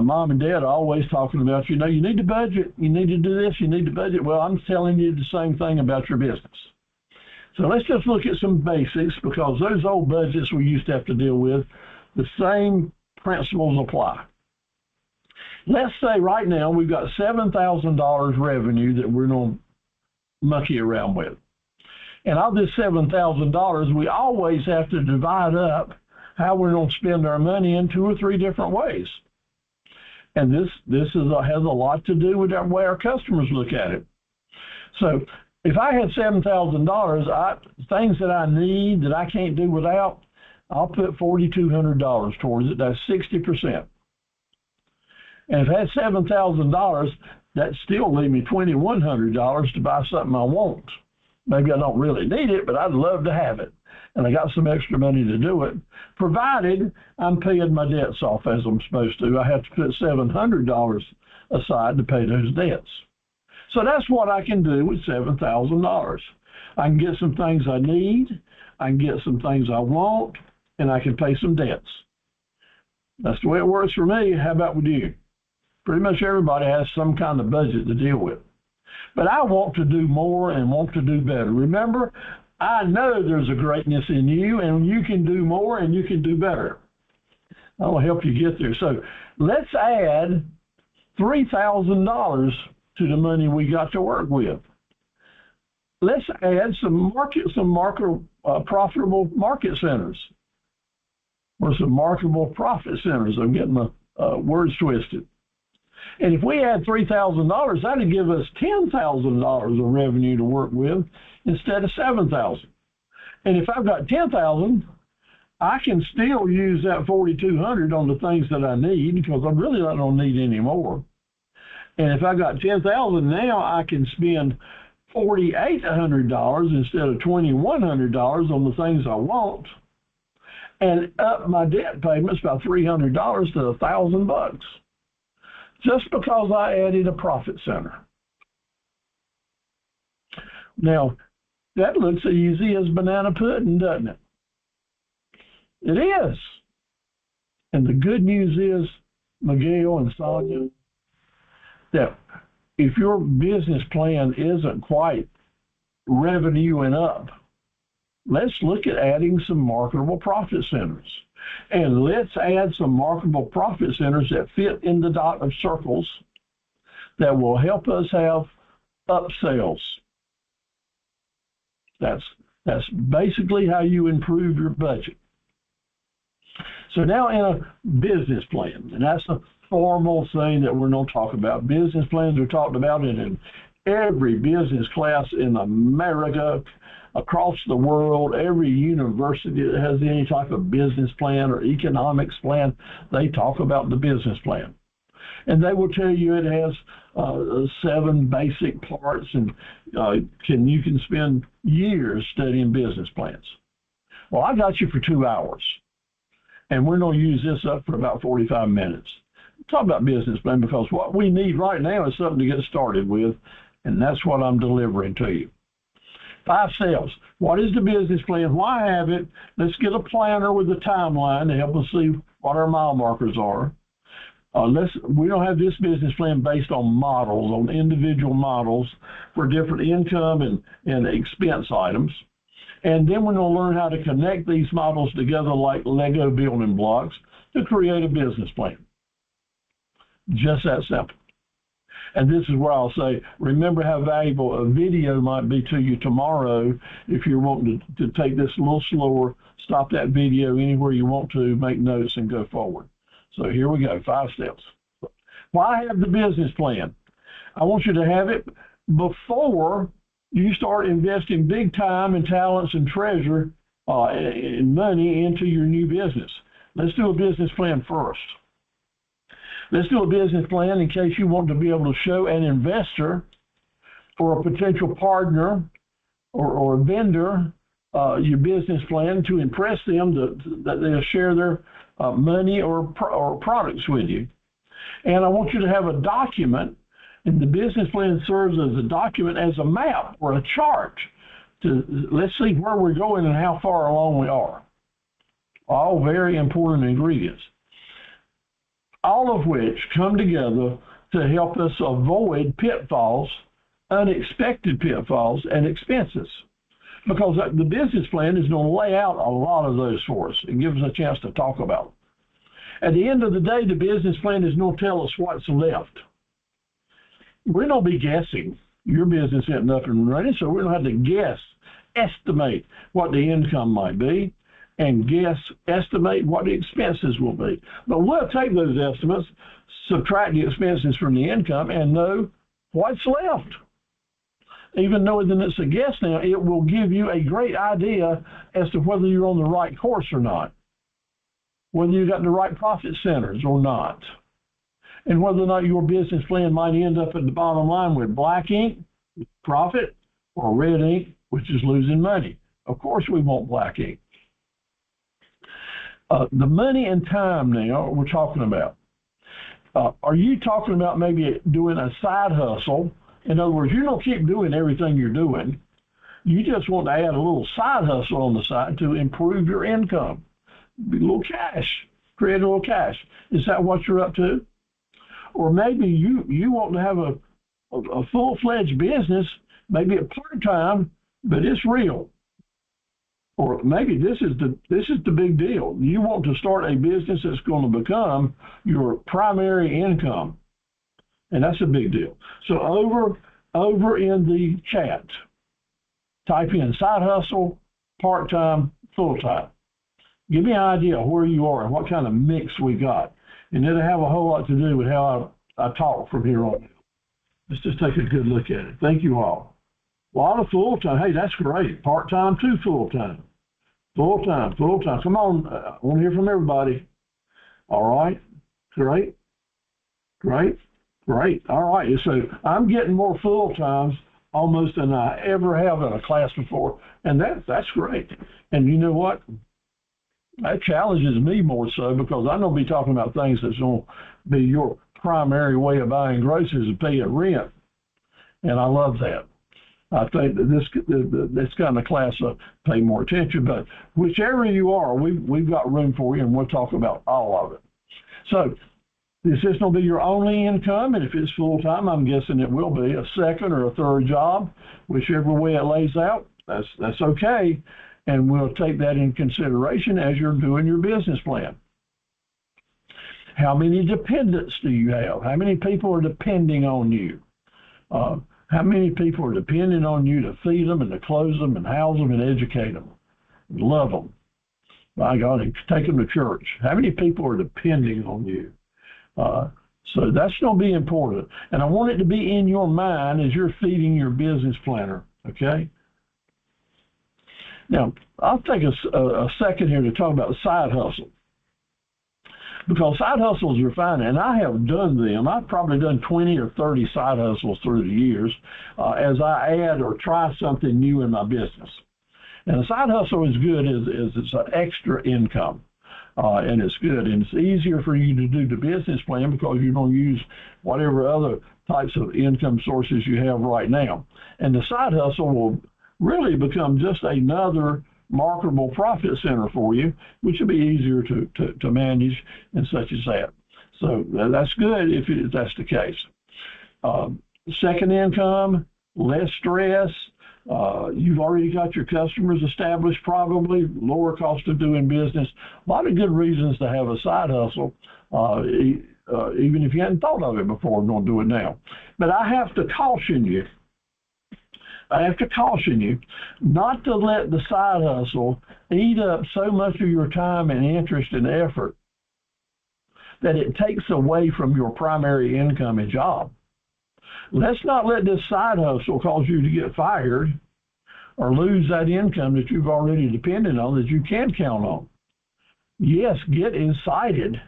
mom and dad are always talking about, you need to budget. You need to do this. You need to budget. Well, I'm telling you the same thing about your business. So let's just look at some basics, because those old budgets we used to have to deal with, the same principles apply. Let's say right now we've got $7,000 revenue that we're going to monkey around with. And of this $7,000, we always have to divide up how we're going to spend our money in 2 or 3 different ways. And this has a lot to do with the way our customers look at it. So if I had $7,000, things that I need that I can't do without, I'll put $4,200 towards it. That's 60%. And if I had $7,000, that'd still leave me $2,100 to buy something I want. Maybe I don't really need it, but I'd love to have it. And I got some extra money to do it, provided I'm paying my debts off as I'm supposed to. I have to put $700 aside to pay those debts. So that's what I can do with $7,000. I can get some things I need, I can get some things I want, and I can pay some debts. That's the way it works for me. How about with you? Pretty much everybody has some kind of budget to deal with. But I want to do more and want to do better. Remember, I know there's a greatness in you, and you can do more and you can do better. I'll help you get there. So let's add $3,000 to the money we got to work with. Let's add some profitable market centers, or some marketable profit centers. I'm getting my words twisted. And if we had $3,000, that'd give us $10,000 of revenue to work with instead of $7,000. And if I've got $10,000, I can still use that $4,200 on the things that I need because I really don't need any more. And if I got $10,000 now, I can spend $4,800 instead of $2,100 on the things I want, and up my debt payments by $300 to $1,000 just because I added a profit center. Now, that looks easy as banana pudding, doesn't it? It is. And the good news is, Miguel and Sonia, that if your business plan isn't quite revenuing up, let's look at adding some marketable profit centers. And let's add some marketable profit centers that fit in the dot of circles that will help us have upsells. That's basically how you improve your budget. So now in a business plan, and that's a formal thing that we're going to talk about. Business plans are talked about in every business class in America, across the world. Every university that has any type of business plan or economics plan, they talk about the business plan. And they will tell you it has 7 basic parts, and you can spend years studying business plans. Well, I got you for 2 hours, and we're going to use this up for about 45 minutes. Talk about business plan, because what we need right now is something to get started with, and that's what I'm delivering to you. 5 steps. What is the business plan? Why have it? Let's get a planner with a timeline to help us see what our mile markers are. We don't have this business plan based on models, on individual models for different income and expense items. And then we're going to learn how to connect these models together like Lego building blocks to create a business plan. Just that simple. And this is where I'll say, remember how valuable a video might be to you tomorrow. If you're wanting to take this a little slower, stop that video anywhere you want to, make notes, and go forward. So here we go, 5 steps. Why have the business plan? I want you to have it before you start investing big time and talents and treasure and money into your new business. Let's do a business plan first. Let's do a business plan in case you want to be able to show an investor or a potential partner or a vendor your business plan to impress them that they'll share their money or products with you. And I want you to have a document, and the business plan serves as a document, as a map or a chart let's see where we're going and how far along we are. All very important ingredients, all of which come together to help us avoid pitfalls, unexpected pitfalls, and expenses. Because the business plan is going to lay out a lot of those for us and give us a chance to talk about them. At the end of the day, the business plan is going to tell us what's left. We're going to be guessing. Your business isn't up and running, so we're going to have to guess, estimate what the income might be, and estimate what the expenses will be. But we'll take those estimates, subtract the expenses from the income, and know what's left. Even knowing that it's a guess now, it will give you a great idea as to whether you're on the right course or not, whether you got the right profit centers or not, and whether or not your business plan might end up at the bottom line with black ink, profit, or red ink, which is losing money. Of course we want black ink. The money and time now we're talking about. Are you talking about maybe doing a side hustle? In other words, you don't keep doing everything you're doing. You just want to add a little side hustle on the side to improve your income. A little cash, create a little cash. Is that what you're up to? Or maybe you want to have a full-fledged business, maybe a part-time, but it's real. Or maybe this is the big deal. You want to start a business that's going to become your primary income. And that's a big deal. So over in the chat, type in side hustle, part-time, full-time. Give me an idea of where you are and what kind of mix we got. And it'll have a whole lot to do with how I talk from here on out. Let's just take a good look at it. Thank you all. A lot of full-time. Hey, that's great. Part-time to full-time. Full-time, full-time. Come on. I want to hear from everybody. All right. Great. Great. Great. All right. So I'm getting more full-times almost than I ever have in a class before. And that's great. And you know what? That challenges me more so because I'm going to be talking about things that's going to be your primary way of buying groceries and paying rent. And I love that. I think that this kind of class will pay more attention. But whichever you are, we've got room for you, and we'll talk about all of it. So this is going to be your only income, and if it's full-time, I'm guessing it will be a second or a third job, whichever way it lays out. That's okay, and we'll take that in consideration as you're doing your business plan. How many dependents do you have? How many people are depending on you? How many people are depending on you to feed them and to clothe them and house them and educate them, and love them? My God, and take them to church. How many people are depending on you? So that's going to be important. And I want it to be in your mind as you're feeding your business planner, okay? Now, I'll take a second here to talk about the side hustle. Because side hustles are fine, and I have done them. I've probably done 20 or 30 side hustles through the years as I add or try something new in my business. And a side hustle is good as it's an extra income, and it's good. And it's easier for you to do the business plan because you don't use whatever other types of income sources you have right now. And the side hustle will really become just another marketable profit center for you, which will be easier to manage and such as that. So that's good if that's the case. Second income, less stress. You've already got your customers established, probably lower cost of doing business. A lot of good reasons to have a side hustle, even if you hadn't thought of it before. I'm going to do it now. But I have to caution you not to let the side hustle eat up so much of your time and interest and effort that it takes away from your primary income and job. Let's not let this side hustle cause you to get fired or lose that income that you've already depended on, that you can count on. Yes, get excited,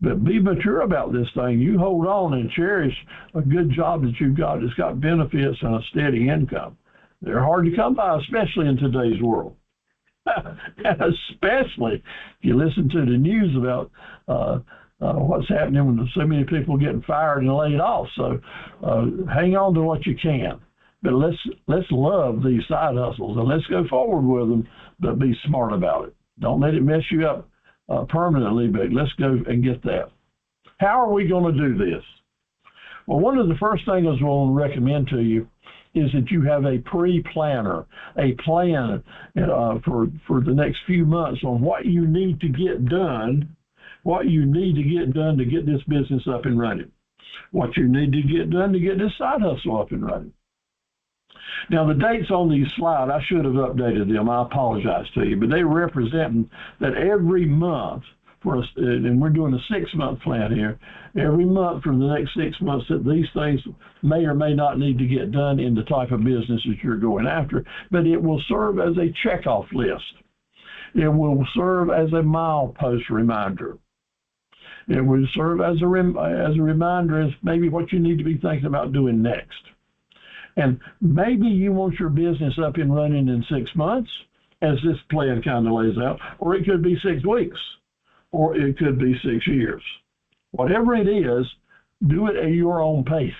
but be mature about this thing. You hold on and cherish a good job that you've got that's got benefits and a steady income. They're hard to come by, especially in today's world. And especially if you listen to the news about what's happening when so many people are getting fired and laid off. So hang on to what you can. But let's love these side hustles, and let's go forward with them, but be smart about it. Don't let it mess you up permanently, but let's go and get that. How are we going to do this? Well, one of the first things we'll recommend to you is that you have a pre-planner, a plan for the next few months on what you need to get done, to get this business up and running, what you need to get done to get this side hustle up and running. Now, the dates on these slides, I should have updated them. I apologize to you, but they represent that every month, and we're doing a 6-month plan here, every month for the next 6 months that these things may or may not need to get done in the type of business that you're going after, but it will serve as a checkoff list. It will serve as a milepost reminder. It will serve as a reminder as maybe what you need to be thinking about doing next. And maybe you want your business up and running in 6 months, as this plan kind of lays out, or it could be 6 weeks, or it could be 6 years. Whatever it is, do it at your own pace.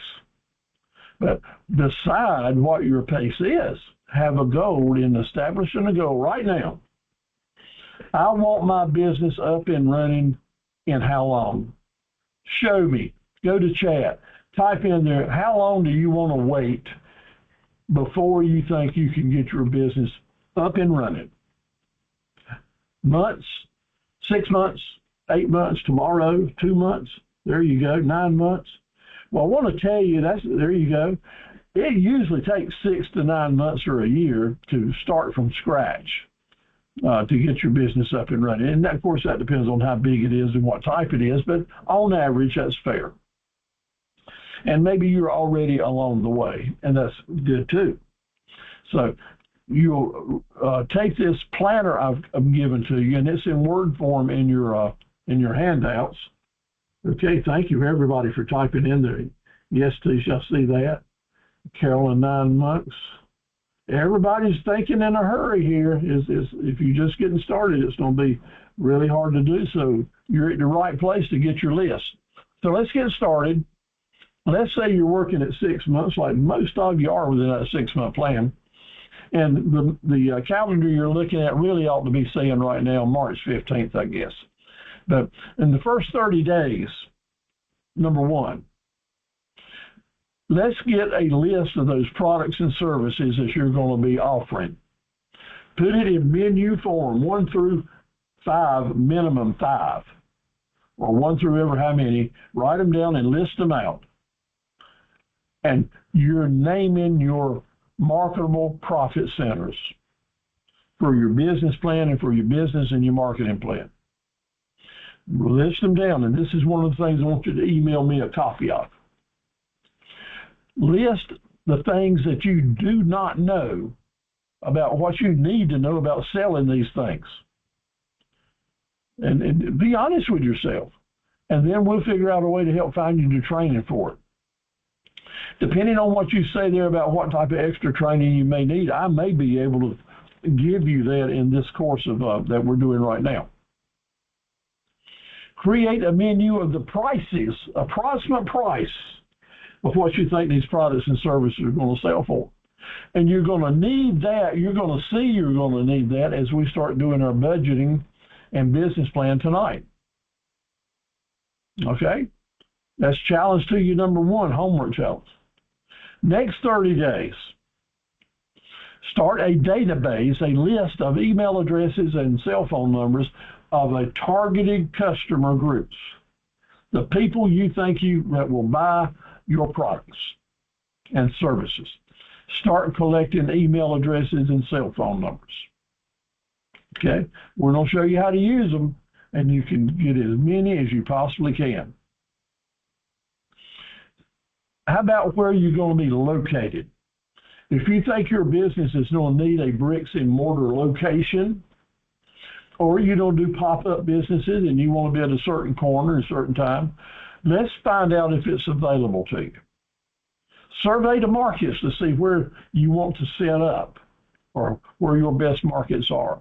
But decide what your pace is. Have a goal in establishing a goal right now. I want my business up and running in how long? Show me. Go to chat. Type in there, how long do you want to wait before you think you can get your business up and running? Months, 6 months, 8 months, tomorrow, 2 months, there you go, 9 months. Well, I want to tell you, there you go. It usually takes 6 to 9 months or a year to start from scratch to get your business up and running. And of course, that depends on how big it is and what type it is, but on average, that's fair. And maybe you're already along the way, and that's good too. So you'll take this planner I've given to you, and it's in Word form in your handouts. Okay, thank you everybody for typing in there. Yes, please, y'all see that? Carolyn, 9 months. Everybody's thinking in a hurry here. If you're just getting started, it's going to be really hard to do. So you're at the right place to get your list. So let's get started. Let's say you're working at 6 months, like most of you are within that 6-month plan. And the calendar you're looking at really ought to be saying right now March 15th, I guess. But in the first 30 days, number one, let's get a list of those products and services that you're going to be offering. Put it in menu form, 1 through 5, minimum 5, or 1 through ever how many. Write them down and list them out. And you're naming your marketable profit centers for your business plan and for your business and your marketing plan. List them down, and this is one of the things I want you to email me a copy of. List the things that you do not know about what you need to know about selling these things. And be honest with yourself. And then we'll figure out a way to help find you the training for it. Depending on what you say there about what type of extra training you may need, I may be able to give you that in this course of that we're doing right now. Create a menu of the prices, approximate price of what you think these products and services are going to sell for. And you're going to need that. You're going to see you're going to need that as we start doing our budgeting and business plan tonight. Okay? That's challenge to you, number one, homework challenge. Next 30 days, start a database, a list of email addresses and cell phone numbers of a targeted customer groups, the people you think that will buy your products and services. Start collecting email addresses and cell phone numbers. Okay? We're going to show you how to use them, and you can get as many as you possibly can. How about where you're going to be located? If you think your business is going to need a bricks and mortar location, or you don't do pop-up businesses and you want to be at a certain corner at a certain time, let's find out if it's available to you. Survey the markets to see where you want to set up or where your best markets are.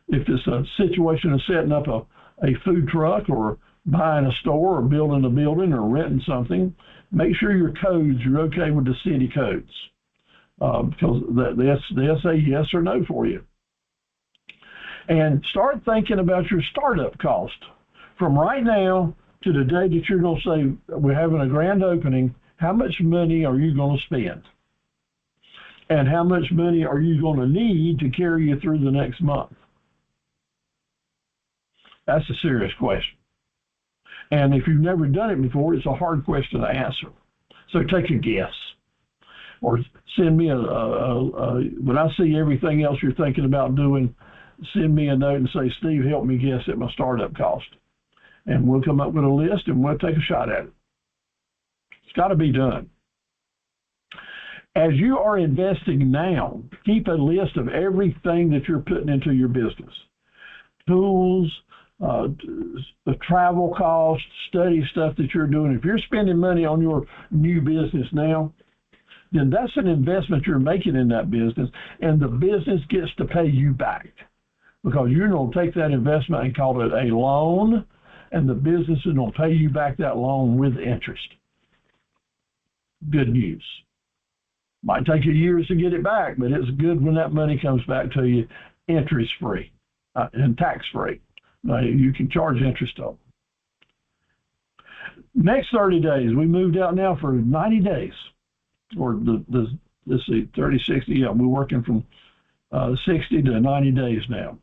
If it's a situation of setting up a food truck or buying a store or building a building or renting something, make sure your codes, you're okay with the city codes, because they'll say yes or no for you. And start thinking about your startup cost. From right now to the day that you're going to say, we're having a grand opening, how much money are you going to spend? And how much money are you going to need to carry you through the next month? That's a serious question. And if you've never done it before, it's a hard question to answer. So take a guess. Or send me when I see everything else you're thinking about doing, send me a note and say, Steve, help me guess at my startup cost. And we'll come up with a list and we'll take a shot at it. It's got to be done. As you are investing now, keep a list of everything that you're putting into your business. Tools, the travel costs, study stuff that you're doing. If you're spending money on your new business now, then that's an investment you're making in that business, and the business gets to pay you back because you're going to take that investment and call it a loan, and the business is going to pay you back that loan with interest. Good news. Might take you years to get it back, but it's good when that money comes back to you interest-free and tax-free. You can charge interest on. Next 30 days, we moved out now for 90 days. Or let's see, 30, 60, yeah, we're working from 60 to 90 days now.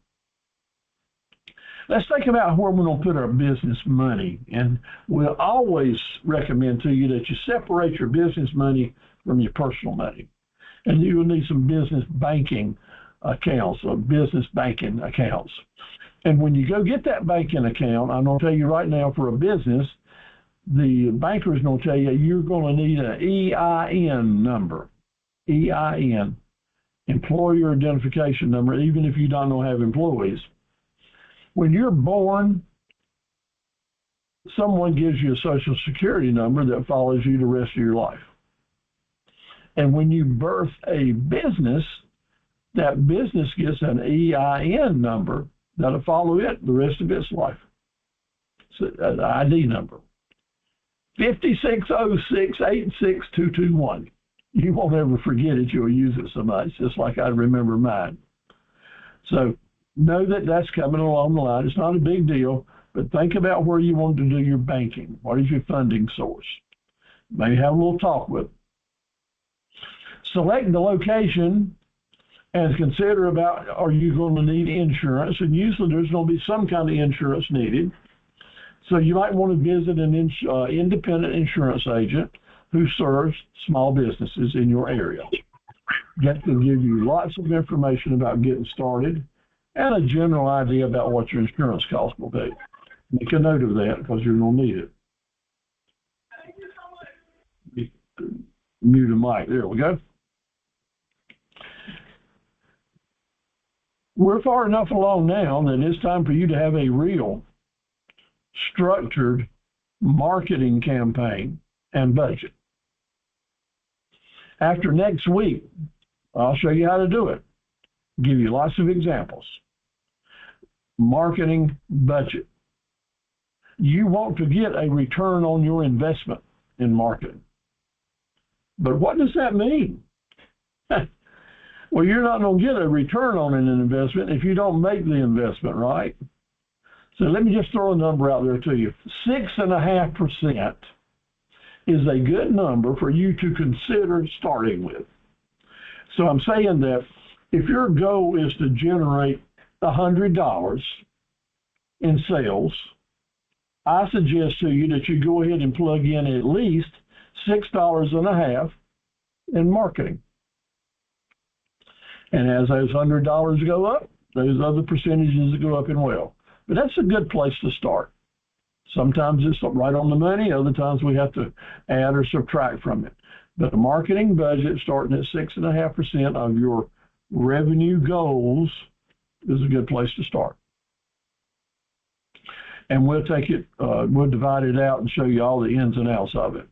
Let's think about where we're going to put our business money. And we'll always recommend to you that you separate your business money from your personal money. And you will need some business banking accounts or business banking accounts. And when you go get that banking account, I'm going to tell you right now, for a business, the banker is going to tell you you're going to need an EIN number, EIN, employer identification number, even if you don't have employees. When you're born, someone gives you a social security number that follows you the rest of your life. And when you birth a business, that business gets an EIN number that'll follow it the rest of its life. It's an ID number. 560686221. You won't ever forget it. You'll use it so much, just like I remember mine. So know that that's coming along the line. It's not a big deal, but think about where you want to do your banking. What is your funding source? Maybe have a little talk with them. Select the location and consider about, are you going to need insurance? And usually there's going to be some kind of insurance needed. So you might want to visit an independent insurance agent who serves small businesses in your area. That can give you lots of information about getting started and a general idea about what your insurance costs will be. Make a note of that because you're going to need it. Mute the mic. There we go. We're far enough along now that it's time for you to have a real structured marketing campaign and budget. After next week, I'll show you how to do it. Give you lots of examples. Marketing budget. You want to get a return on your investment in marketing. But what does that mean? Well, you're not going to get a return on an investment if you don't make the investment, right? So let me just throw a number out there to you. 6.5% is a good number for you to consider starting with. So I'm saying that if your goal is to generate $100 in sales, I suggest to you that you go ahead and plug in at least $6.50 in marketing. And as those $100 go up, those other percentages go up as well. But that's a good place to start. Sometimes it's right on the money. Other times we have to add or subtract from it. But the marketing budget starting at 6.5% of your revenue goals is a good place to start. And we'll take it, we'll divide it out and show you all the ins and outs of it.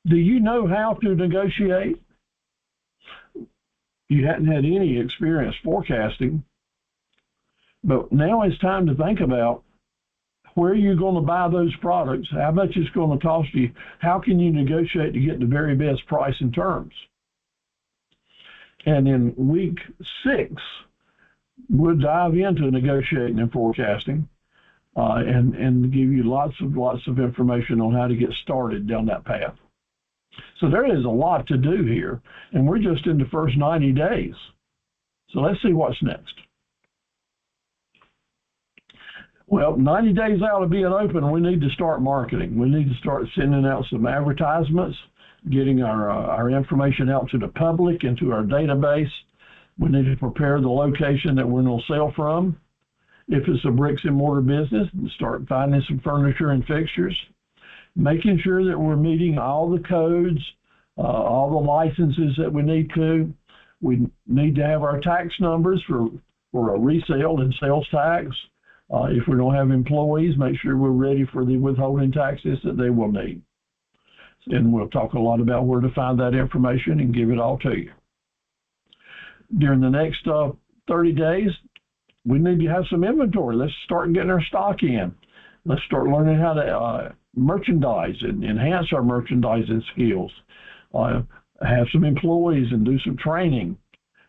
Do you know how to negotiate? You hadn't had any experience forecasting, but now it's time to think about where you're going to buy those products, how much it's going to cost you, how can you negotiate to get the very best price and terms. And in week 6, we'll dive into negotiating and forecasting and give you lots of information on how to get started down that path. So there is a lot to do here, and we're just in the first 90 days. So let's see what's next. Well, 90 days out of being open, we need to start marketing. We need to start sending out some advertisements, getting our information out to the public and to our database. We need to prepare the location that we're going to sell from. If it's a bricks and mortar business, start finding some furniture and fixtures. Making sure that we're meeting all the codes, all the licenses that we need to. We need to have our tax numbers for a resale and sales tax. If we don't have employees, make sure we're ready for the withholding taxes that they will need. And we'll talk a lot about where to find that information and give it all to you. During the next 30 days, we need to have some inventory. Let's start getting our stock in. Let's start learning how to merchandise and enhance our merchandising skills. Have some employees and do some training.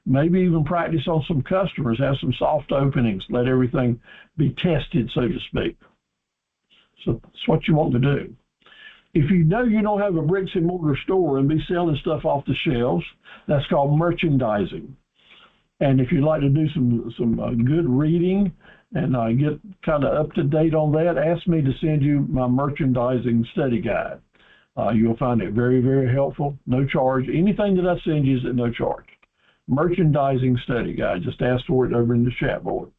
Maybe even practice on some customers, have some soft openings, let everything be tested, so to speak. So that's what you want to do. If you know you don't have a bricks and mortar store and be selling stuff off the shelves, that's called merchandising. And if you'd like to do some good reading and get kind of up to date on that, ask me to send you my merchandising study guide. You'll find it very, very helpful, no charge. Anything that I send you is at no charge. Merchandising study guide, just ask for it over in the chat board.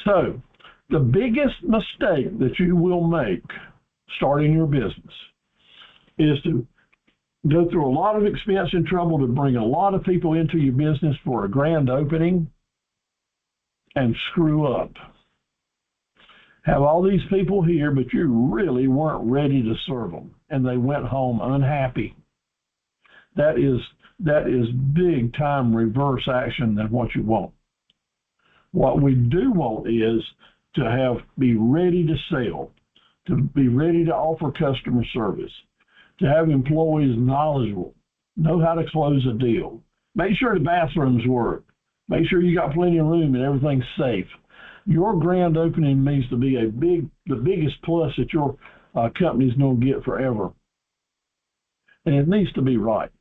So The biggest mistake that you will make starting your business is to go through a lot of expense and trouble to bring a lot of people into your business for a grand opening and screw up. Have all these people here, but you really weren't ready to serve them, and they went home unhappy. That is big time reverse action than what you want. What we do want is to be ready to sell, to be ready to offer customer service, to have employees knowledgeable, know how to close a deal. Make sure the bathrooms work. Make sure you got plenty of room and everything's safe. Your grand opening needs to be the biggest plus that your company's going to get forever. And it needs to be right.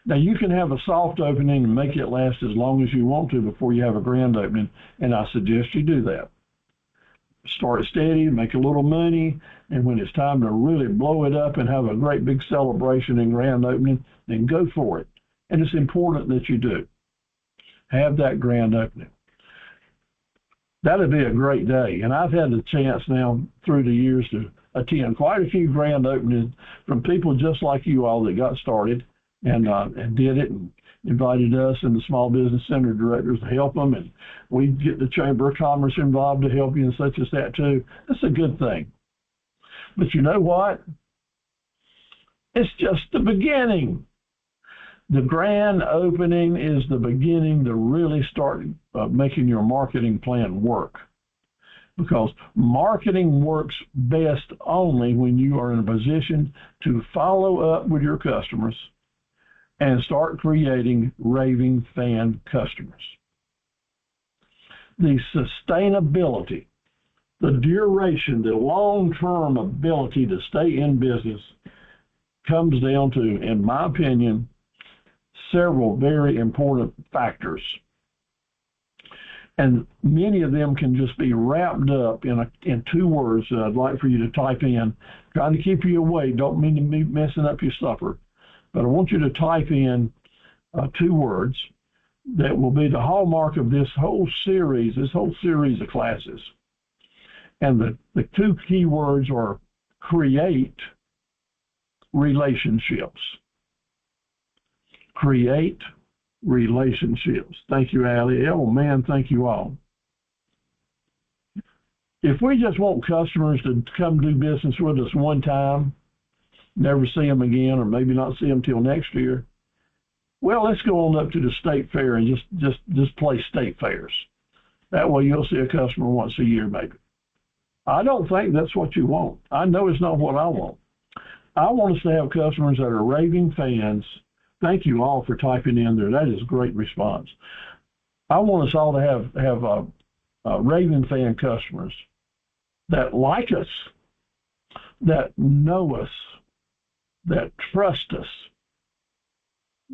Now, you can have a soft opening and make it last as long as you want to before you have a grand opening, and I suggest you do that. Start steady, make a little money, and when it's time to really blow it up and have a great big celebration and grand opening, then go for it. And it's important that you do. Have that grand opening. That'd be a great day. And I've had the chance now through the years to attend quite a few grand openings from people just like you all that got started and did it and invited us and the Small Business Center directors to help them. And we get the Chamber of Commerce involved to help you and such as that too. That's a good thing. But you know what? It's just the beginning. The grand opening is the beginning to really start making your marketing plan work. Because marketing works best only when you are in a position to follow up with your customers and start creating raving fan customers. The sustainability, the duration, the long-term ability to stay in business comes down to, in my opinion, several very important factors. And many of them can just be wrapped up in two words that I'd like for you to type in, trying to keep you awake. Don't mean to be messing up your supper, but I want you to type in two words that will be the hallmark of this whole series of classes. And the two key words are create relationships. Create relationships. Thank you, Allie. Oh, man, thank you all. If we just want customers to come do business with us one time, never see them again, or maybe not see them till next year, well, let's go on up to the state fair and just play state fairs. That way you'll see a customer once a year, maybe. I don't think that's what you want. I know it's not what I want. I want us to have customers that are raving fans. Thank you all for typing in there. That is a great response. I want us all to have raving fan customers that like us, that know us, that trust us,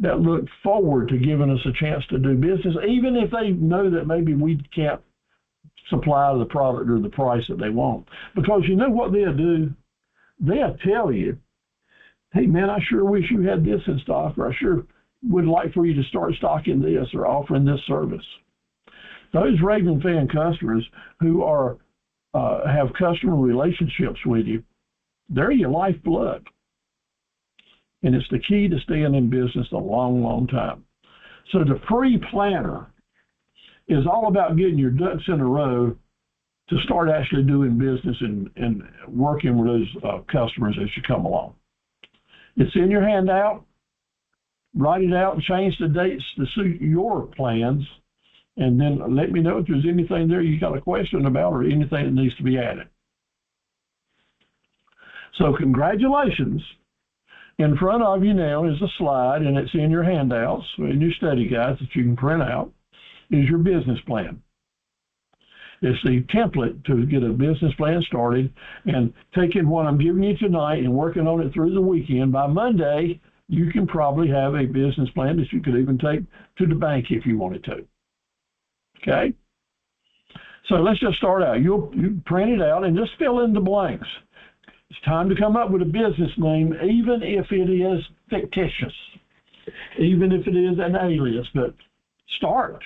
that look forward to giving us a chance to do business, even if they know that maybe we can't supply the product or the price that they want. Because you know what they'll do? They'll tell you, hey, man, I sure wish you had this in stock, or I sure would like for you to start stocking this or offering this service. Those raving fan customers who have customer relationships with you, they're your lifeblood. And it's the key to staying in business a long, long time. So the pre-planner is all about getting your ducks in a row to start actually doing business and working with those customers as you come along. It's in your handout. Write it out and change the dates to suit your plans. And then let me know if there's anything there you got a question about or anything that needs to be added. So congratulations. In front of you now is a slide, and it's in your handouts, in your study guides that you can print out, is your business plan. It's the template to get a business plan started, and taking what I'm giving you tonight and working on it through the weekend. By Monday, you can probably have a business plan that you could even take to the bank if you wanted to. Okay? So let's just start out. You print it out and just fill in the blanks. It's time to come up with a business name, even if it is fictitious, even if it is an alias, but start.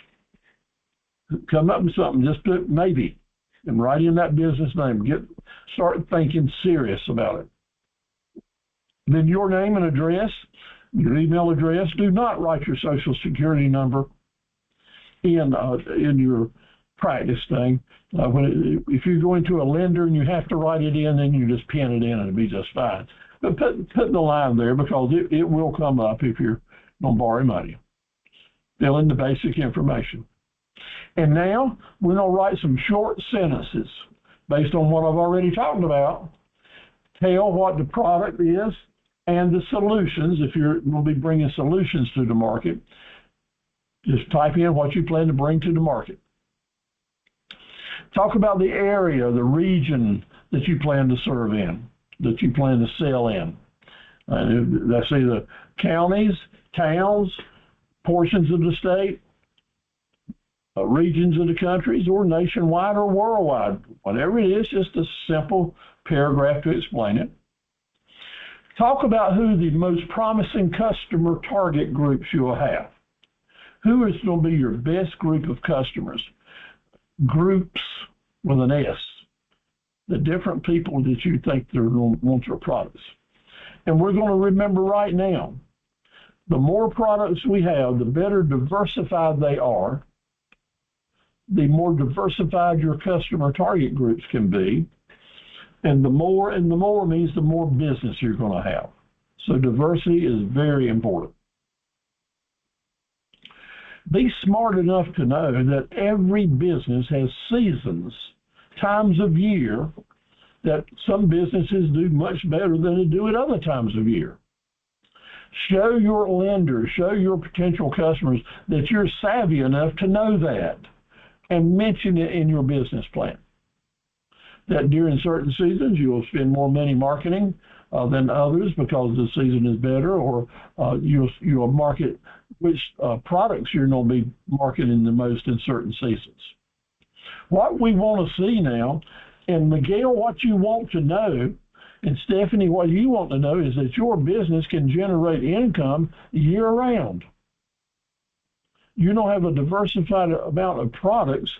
Come up with something, just put maybe. and write in that business name. Start thinking serious about it. Then your name and address, your email address. Do not write your social security number in your practice thing. If you go into a lender and you have to write it in, then you just pin it in and it'll be just fine. But put the line there because it will come up if you're going to borrow money. Fill in the basic information. And now we're going to write some short sentences based on what I've already talked about. Tell what the product is and the solutions. If you're going to be bringing solutions to the market, just type in what you plan to bring to the market. Talk about the area, the region that you plan to serve in, that you plan to sell in. That's either counties, towns, portions of the state, regions of the countries, or nationwide or worldwide. Whatever it is, just a simple paragraph to explain it. Talk about who the most promising customer target groups you'll have. Who is going to be your best group of customers? Groups with an S. The different people that you think they're going to want your products. And we're going to remember right now, the more products we have, the better diversified they are, the more diversified your customer target groups can be. And the more means the more business you're going to have. So diversity is very important. Be smart enough to know that every business has seasons, times of year, that some businesses do much better than they do at other times of year. Show your lenders, show your potential customers that you're savvy enough to know that and mention it in your business plan. That during certain seasons you'll spend more money marketing than others because the season is better, or you'll market which products you're going to be marketing the most in certain seasons. What we want to see now, and Miguel, what you want to know, and Stephanie, what you want to know is that your business can generate income year-round. You don't have a diversified amount of products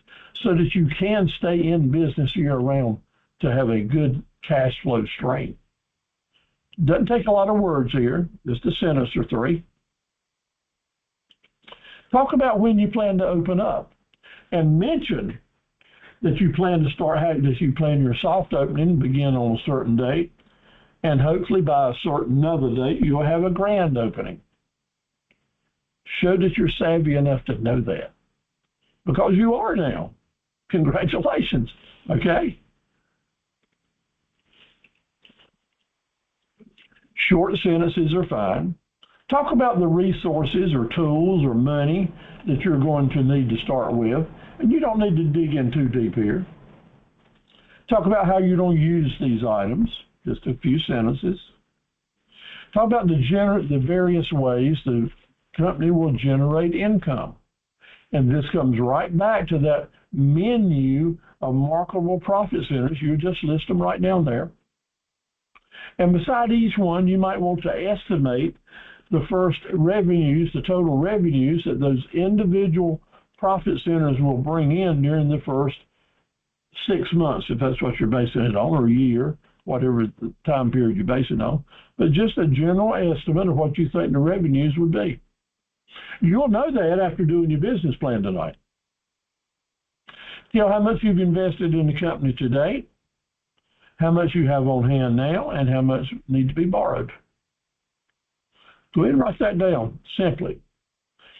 so that you can stay in business year-round to have a good cash flow stream. Doesn't take a lot of words here, just a sentence or three. Talk about when you plan to open up, and mention that you plan to that you plan your soft opening begin on a certain date, and hopefully by a certain another date you'll have a grand opening. Show that you're savvy enough to know that, because you are now. Congratulations. Okay. Short sentences are fine. Talk about the resources or tools or money that you're going to need to start with. And you don't need to dig in too deep here. Talk about how you don't use these items, just a few sentences. Talk about the various ways the company will generate income. And this comes right back to that menu of marketable profit centers. You just list them right down there. And beside each one, you might want to estimate the first revenues, the total revenues that those individual profit centers will bring in during the first 6 months, if that's what you're basing it on, or a year, whatever the time period you're basing it on. But just a general estimate of what you think the revenues would be. You'll know that after doing your business plan tonight. Tell how much you've invested in the company to date, how much you have on hand now, and how much needs to be borrowed. Go ahead and write that down simply.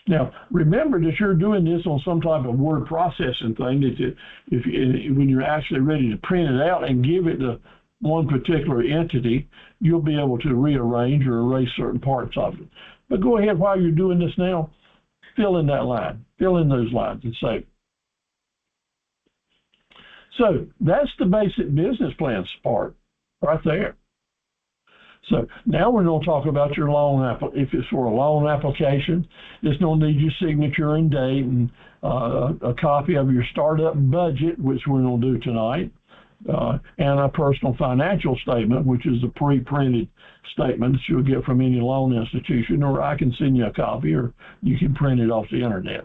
Now, remember that you're doing this on some type of word processing thing that when you're actually ready to print it out and give it to one particular entity, you'll be able to rearrange or erase certain parts of it. But go ahead, while you're doing this now, fill in that line, fill in those lines and save. So that's the basic business plans part right there. So now we're going to talk about your loan if it's for a loan application. It's going to need your signature and date and a copy of your startup budget, which we're going to do tonight, and a personal financial statement, which is a pre-printed statement that you'll get from any loan institution, or I can send you a copy, or you can print it off the internet.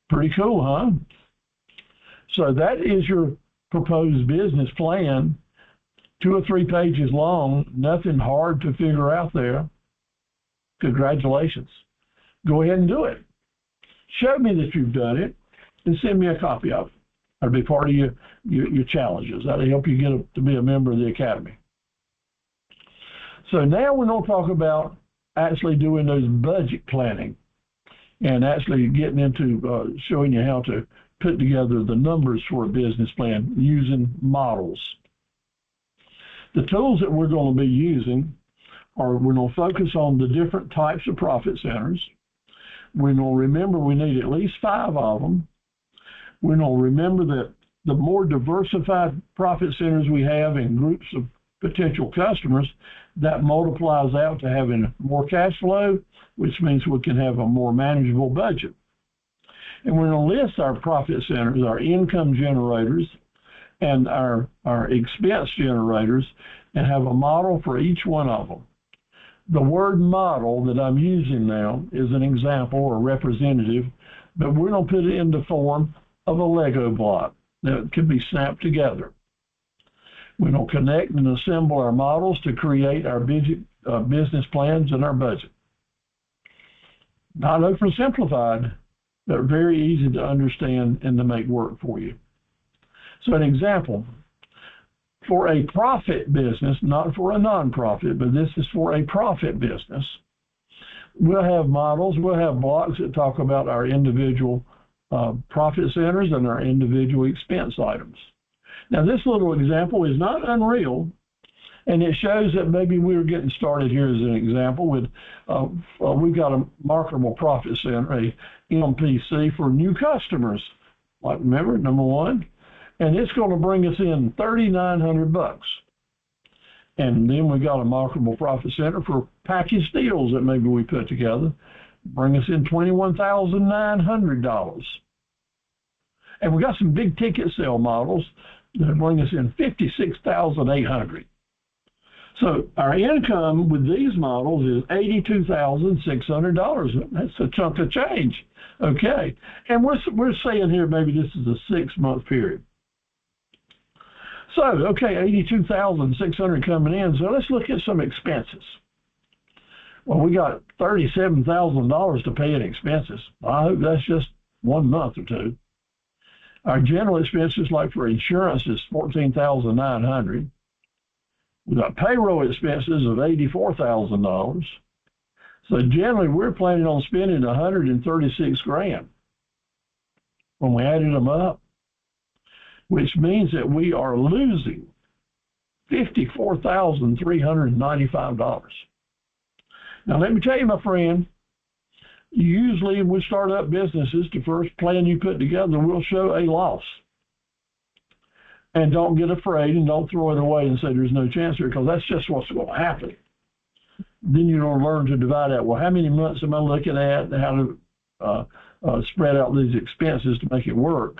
Pretty cool, huh? So that is your proposed business plan, 2 or 3 pages long, nothing hard to figure out there. Congratulations. Go ahead and do it. Show me that you've done it and send me a copy of it. That'll be part of your challenges. That'll help you get to be a member of the Academy. So now we're going to talk about actually doing those budget planning and actually getting into showing you how to put together the numbers for a business plan using models. The tools that we're going to be using are, we're going to focus on the different types of profit centers. We're going to remember we need at least 5 of them. We're going to remember that the more diversified profit centers we have in groups of potential customers, that multiplies out to having more cash flow, which means we can have a more manageable budget. And we're going to list our profit centers, our income generators, and our expense generators, and have a model for each one of them. The word model that I'm using now is an example or representative, but we're going to put it in the form of a Lego block that can be snapped together. We're going to connect and assemble our models to create our business plans and our budget. Not oversimplified, but very easy to understand and to make work for you. So an example, for a profit business, not for a nonprofit, but this is for a profit business, we'll have models, we'll have blocks that talk about our individual profit centers and our individual expense items. Now, this little example is not unreal, and it shows that maybe we were getting started here as an example with, we've got a marketable profit center, a MPC for new customers. Like, remember, number 1, and it's going to bring us in $3,900. And then we got a marketable profit center for package deals that maybe we put together, bring us in $21,900. And we got some big ticket sale models that bring us in $56,800. So our income with these models is $82,600. That's a chunk of change. Okay, and we're saying here maybe this is a 6-month period. So, okay, $82,600 coming in. So let's look at some expenses. Well, we got $37,000 to pay in expenses. I hope that's just 1 month or 2. Our general expenses, like for insurance, is $14,900. We got payroll expenses of $84,000. So generally, we're planning on spending $136,000 when we added them up, which means that we are losing $54,395. Now, let me tell you, my friend, usually when we start up businesses, the first plan you put together will show a loss. And don't get afraid and don't throw it away and say there's no chance here, because that's just what's going to happen. Then you're going to learn to divide out, well, how many months am I looking at and how to spread out these expenses to make it work.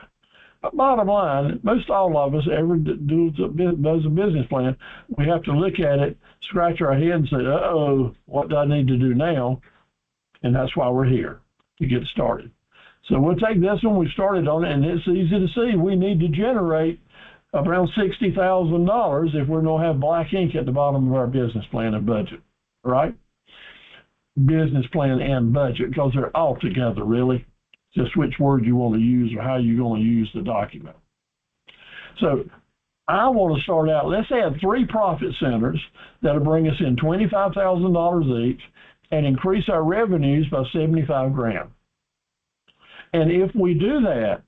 But bottom line, most all of us ever does a business plan, we have to look at it, scratch our head and say, uh-oh, what do I need to do now? And that's why we're here, to get started. So we'll take this one, we started on it, and it's easy to see. We need to generate around $60,000 if we're going to have black ink at the bottom of our business plan and budget, right? Business plan and budget, because they're all together, really. Just which word you want to use or how you're going to use the document. So I want to start out, let's add 3 profit centers that'll bring us in $25,000 each and increase our revenues by $75,000. And if we do that,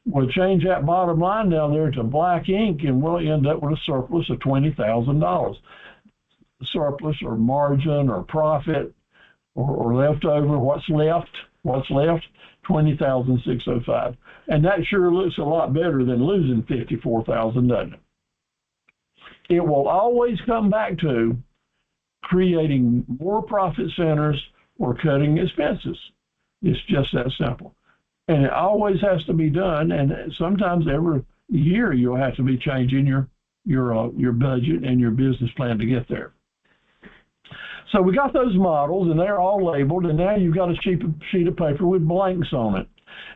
we'll change that bottom line down there to black ink, and we'll end up with a surplus of $20,000. Surplus or margin or profit or leftover, what's left? 20,605. And that sure looks a lot better than losing 54,000, doesn't it? It will always come back to creating more profit centers or cutting expenses. It's just that simple. And it always has to be done, and sometimes every year you'll have to be changing your budget and your business plan to get there. So we got those models, and they're all labeled, and now you've got a sheet of paper with blanks on it.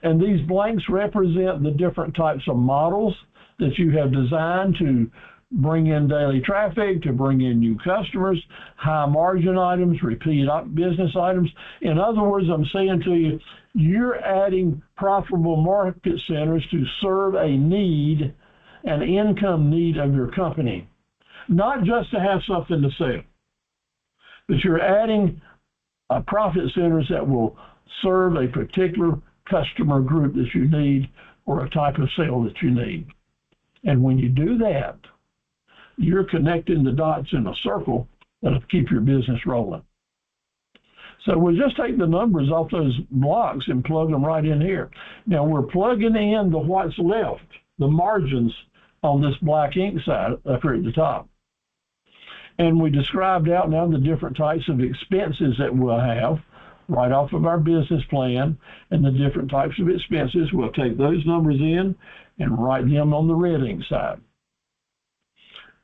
And these blanks represent the different types of models that you have designed to bring in daily traffic, to bring in new customers, high margin items, repeat business items. In other words, I'm saying to you, you're adding profitable market centers to serve a need, an income need of your company, not just to have something to sell, but you're adding profit centers that will serve a particular customer group that you need or a type of sale that you need. And when you do that, you're connecting the dots in a circle that'll keep your business rolling. So we'll just take the numbers off those blocks and plug them right in here. Now we're plugging in the what's left, the margins on this black ink side up here at the top. And we described out now the different types of expenses that we'll have right off of our business plan, and the different types of expenses. We'll take those numbers in and write them on the red ink side.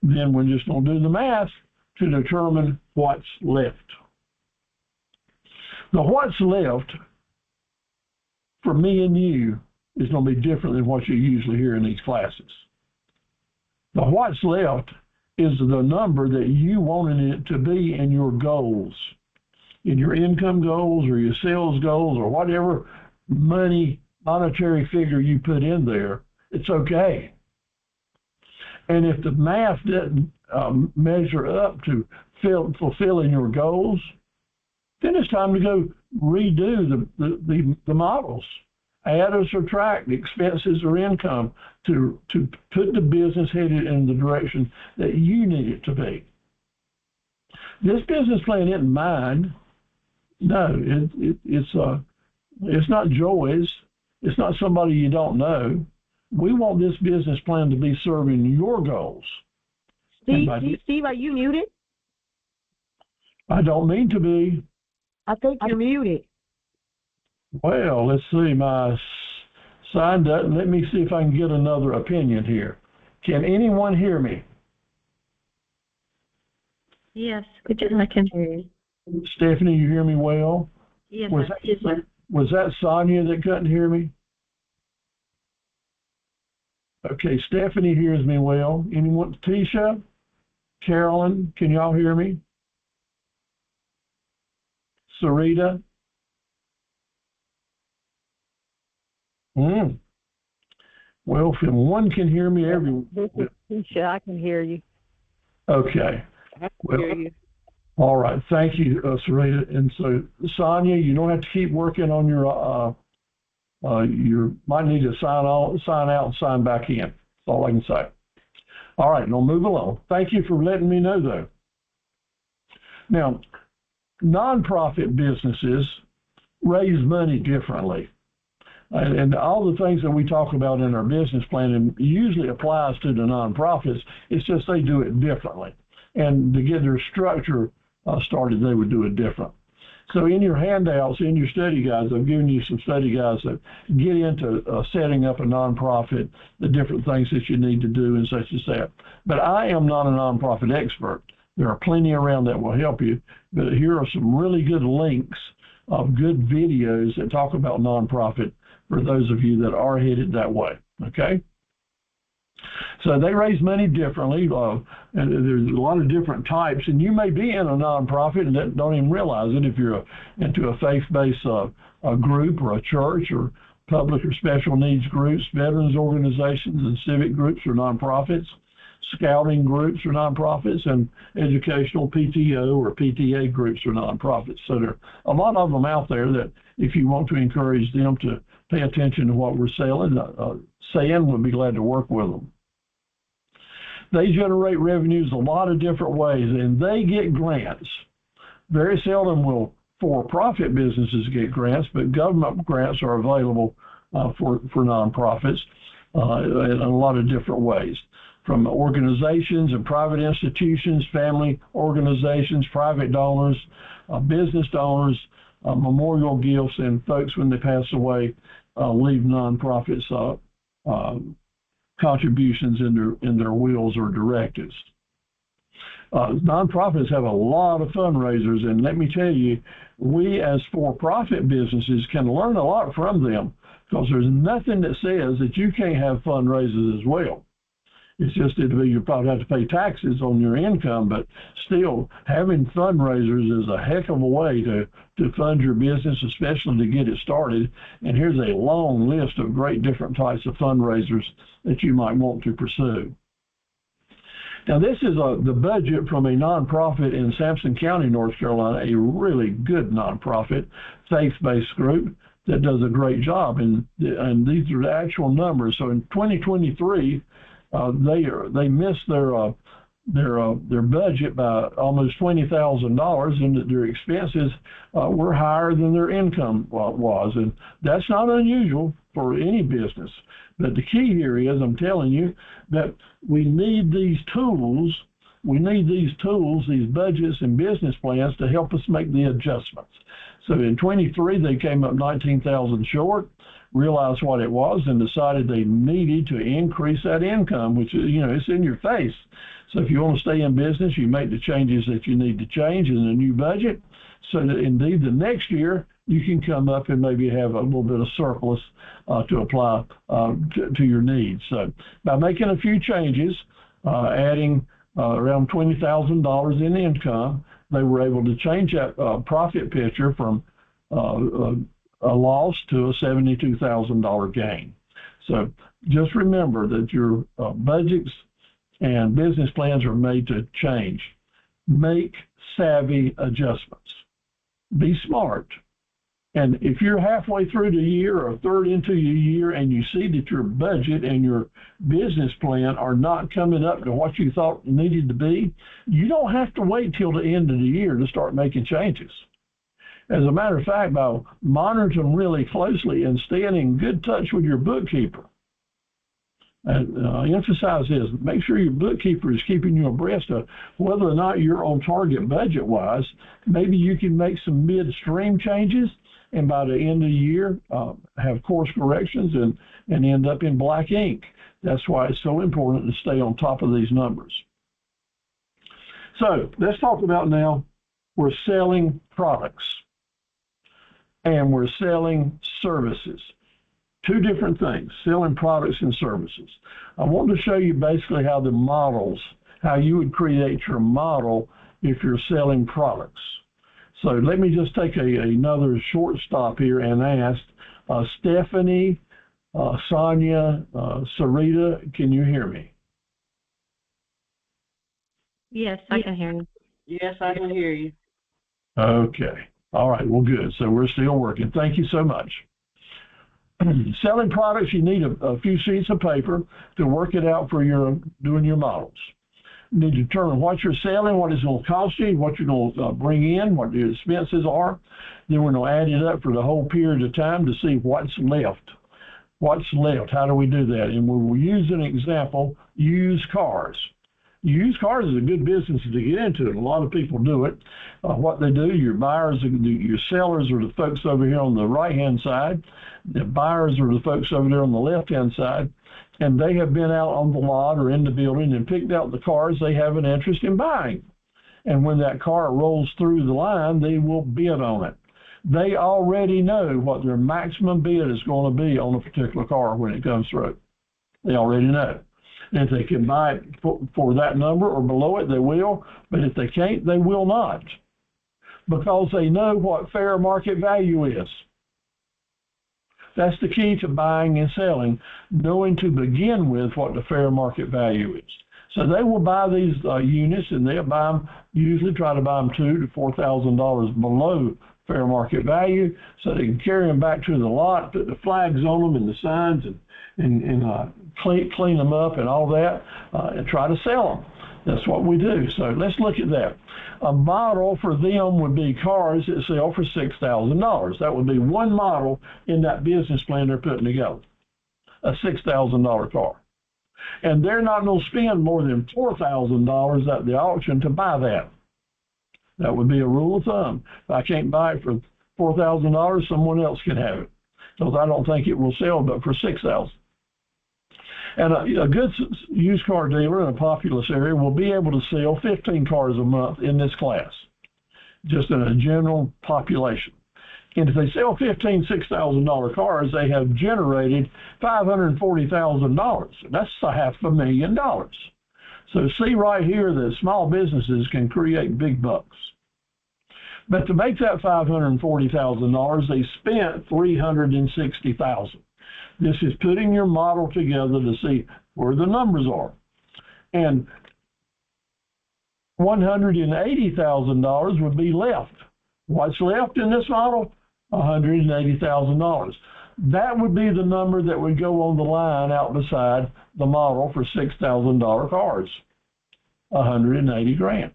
Then we're just going to do the math to determine what's left. The what's left for me and you is going to be different than what you usually hear in these classes. The what's left is the number that you wanted it to be in your goals, in your income goals or your sales goals or whatever monetary figure you put in there. It's okay. And if the math doesn't measure up to fulfilling your goals, then it's time to go redo the models. Add or subtract expenses or income to put the business headed in the direction that you need it to be. This business plan isn't mine. No, it's not Joy's. It's not somebody you don't know. We want this business plan to be serving your goals. Steve, are you muted? I don't mean to be. I think you're muted. Well, let's see. My sign doesn't. Let me see if I can get another opinion here. Can anyone hear me? Yes, I can hear you. Stephanie, you hear me well? Yes, was that Sonia that couldn't hear me? Okay, Stephanie hears me well. Anyone? Tisha? Carolyn, can y'all hear me? Sarita? Well, if one can hear me, everyone. Tisha, I can hear you. Okay. I can hear you. All right. Thank you, Sarita. And so, Sonia, you don't have to keep working on your. You might need to sign out, and sign back in. That's all I can say. All right. Now move along. Thank you for letting me know, though. Now, nonprofit businesses raise money differently. And all the things that we talk about in our business plan usually applies to the nonprofits. It's just they do it differently. And to get their structure started, they would do it different. So in your handouts, in your study guides, I've given you some study guides that get into setting up a nonprofit, the different things that you need to do and such as that. But I am not a nonprofit expert. There are plenty around that will help you. But here are some really good links of good videos that talk about nonprofit for those of you that are headed that way, okay? So they raise money differently, and there's a lot of different types, and you may be in a nonprofit and don't even realize it if you're into a faith-based a group or a church or public or special needs groups, veterans organizations and civic groups or nonprofits, scouting groups or nonprofits, and educational PTO or PTA groups or nonprofits. So there are a lot of them out there that if you want to encourage them to pay attention to what we're saying, we'll be glad to work with them. They generate revenues a lot of different ways, and they get grants. Very seldom will for-profit businesses get grants, but government grants are available for nonprofits in a lot of different ways, from organizations and private institutions, family organizations, private donors, business donors, memorial gifts, and folks when they pass away leave nonprofits contributions in their wills or directives. Nonprofits have a lot of fundraisers, and let me tell you, we as for-profit businesses can learn a lot from them because there's nothing that says that you can't have fundraisers as well. It's just that you probably have to pay taxes on your income, but still having fundraisers is a heck of a way to fund your business, especially to get it started. And here's a long list of great different types of fundraisers that you might want to pursue. Now, this is the budget from a nonprofit in Sampson County, North Carolina, a really good nonprofit, faith-based group that does a great job. And these are the actual numbers. So in 2023, they missed their budget by almost $20,000, and their expenses were higher than their income was, and that's not unusual for any business. But the key here is, I'm telling you, that we need these tools. We need these tools, these budgets and business plans to help us make the adjustments. So in 23, they came up 19,000 short, realized what it was, and decided they needed to increase that income, which is, it's in your face. So if you want to stay in business, you make the changes that you need to change in the new budget, so that indeed the next year you can come up and maybe have a little bit of surplus to apply to your needs. So by making a few changes, adding around $20,000 in income, they were able to change that profit picture from a loss to a $72,000 gain. So just remember that your budgets and business plans are made to change. Make savvy adjustments. Be smart. And if you're halfway through the year or a third into your year and you see that your budget and your business plan are not coming up to what you thought needed to be, you don't have to wait till the end of the year to start making changes. As a matter of fact, by monitoring them really closely and staying in good touch with your bookkeeper, and I emphasize this, make sure your bookkeeper is keeping you abreast of whether or not you're on target budget-wise. Maybe you can make some midstream changes, and by the end of the year, have course corrections and end up in black ink. That's why it's so important to stay on top of these numbers. So let's talk about now, we're selling products and we're selling services. Two different things, selling products and services. I want to show you basically how how you would create your model if you're selling products. So let me just take another short stop here and ask Stephanie, Sonia, Sarita, can you hear me? Yes, I can hear you. Yes, I can hear you. Okay. All right. Well, good. So we're still working. Thank you so much. Selling products, you need a few sheets of paper to work it out for doing your models. You need to determine what you're selling, what it's going to cost you, what you're going to bring in, what your expenses are. Then we're going to add it up for the whole period of time to see what's left. What's left? How do we do that? And we will use an example, used cars. Used cars is a good business to get into, and a lot of people do it. What they do, your sellers are the folks over here on the right-hand side. The buyers are the folks over there on the left-hand side, and they have been out on the lot or in the building and picked out the cars they have an interest in buying. And when that car rolls through the line, they will bid on it. They already know what their maximum bid is going to be on a particular car when it comes through. They already know. And if they can buy it for that number or below it, they will. But if they can't, they will not, because they know what fair market value is. That's the key to buying and selling, knowing to begin with what the fair market value is. So they will buy these units, and they'll buy them, usually try to buy them $2,000 to $4,000 below fair market value, so they can carry them back to the lot, put the flags on them and the signs, and clean them up and all that, and try to sell them. That's what we do. So let's look at that. A model for them would be cars that sell for $6,000. That would be one model in that business plan they're putting together, a $6,000 car. And they're not going to spend more than $4,000 at the auction to buy that. That would be a rule of thumb. If I can't buy it for $4,000, someone else can have it, because I don't think it will sell but for $6,000. And a good used car dealer in a populous area will be able to sell 15 cars a month in this class, just in a general population. And if they sell $6,000 cars, they have generated $540,000. That's $500,000. So see right here that small businesses can create big bucks. But to make that $540,000, they spent $360,000. This is putting your model together to see where the numbers are. And $180,000 would be left. What's left in this model? $180,000. That would be the number that would go on the line out beside the model for $6,000 cars. 180 grand.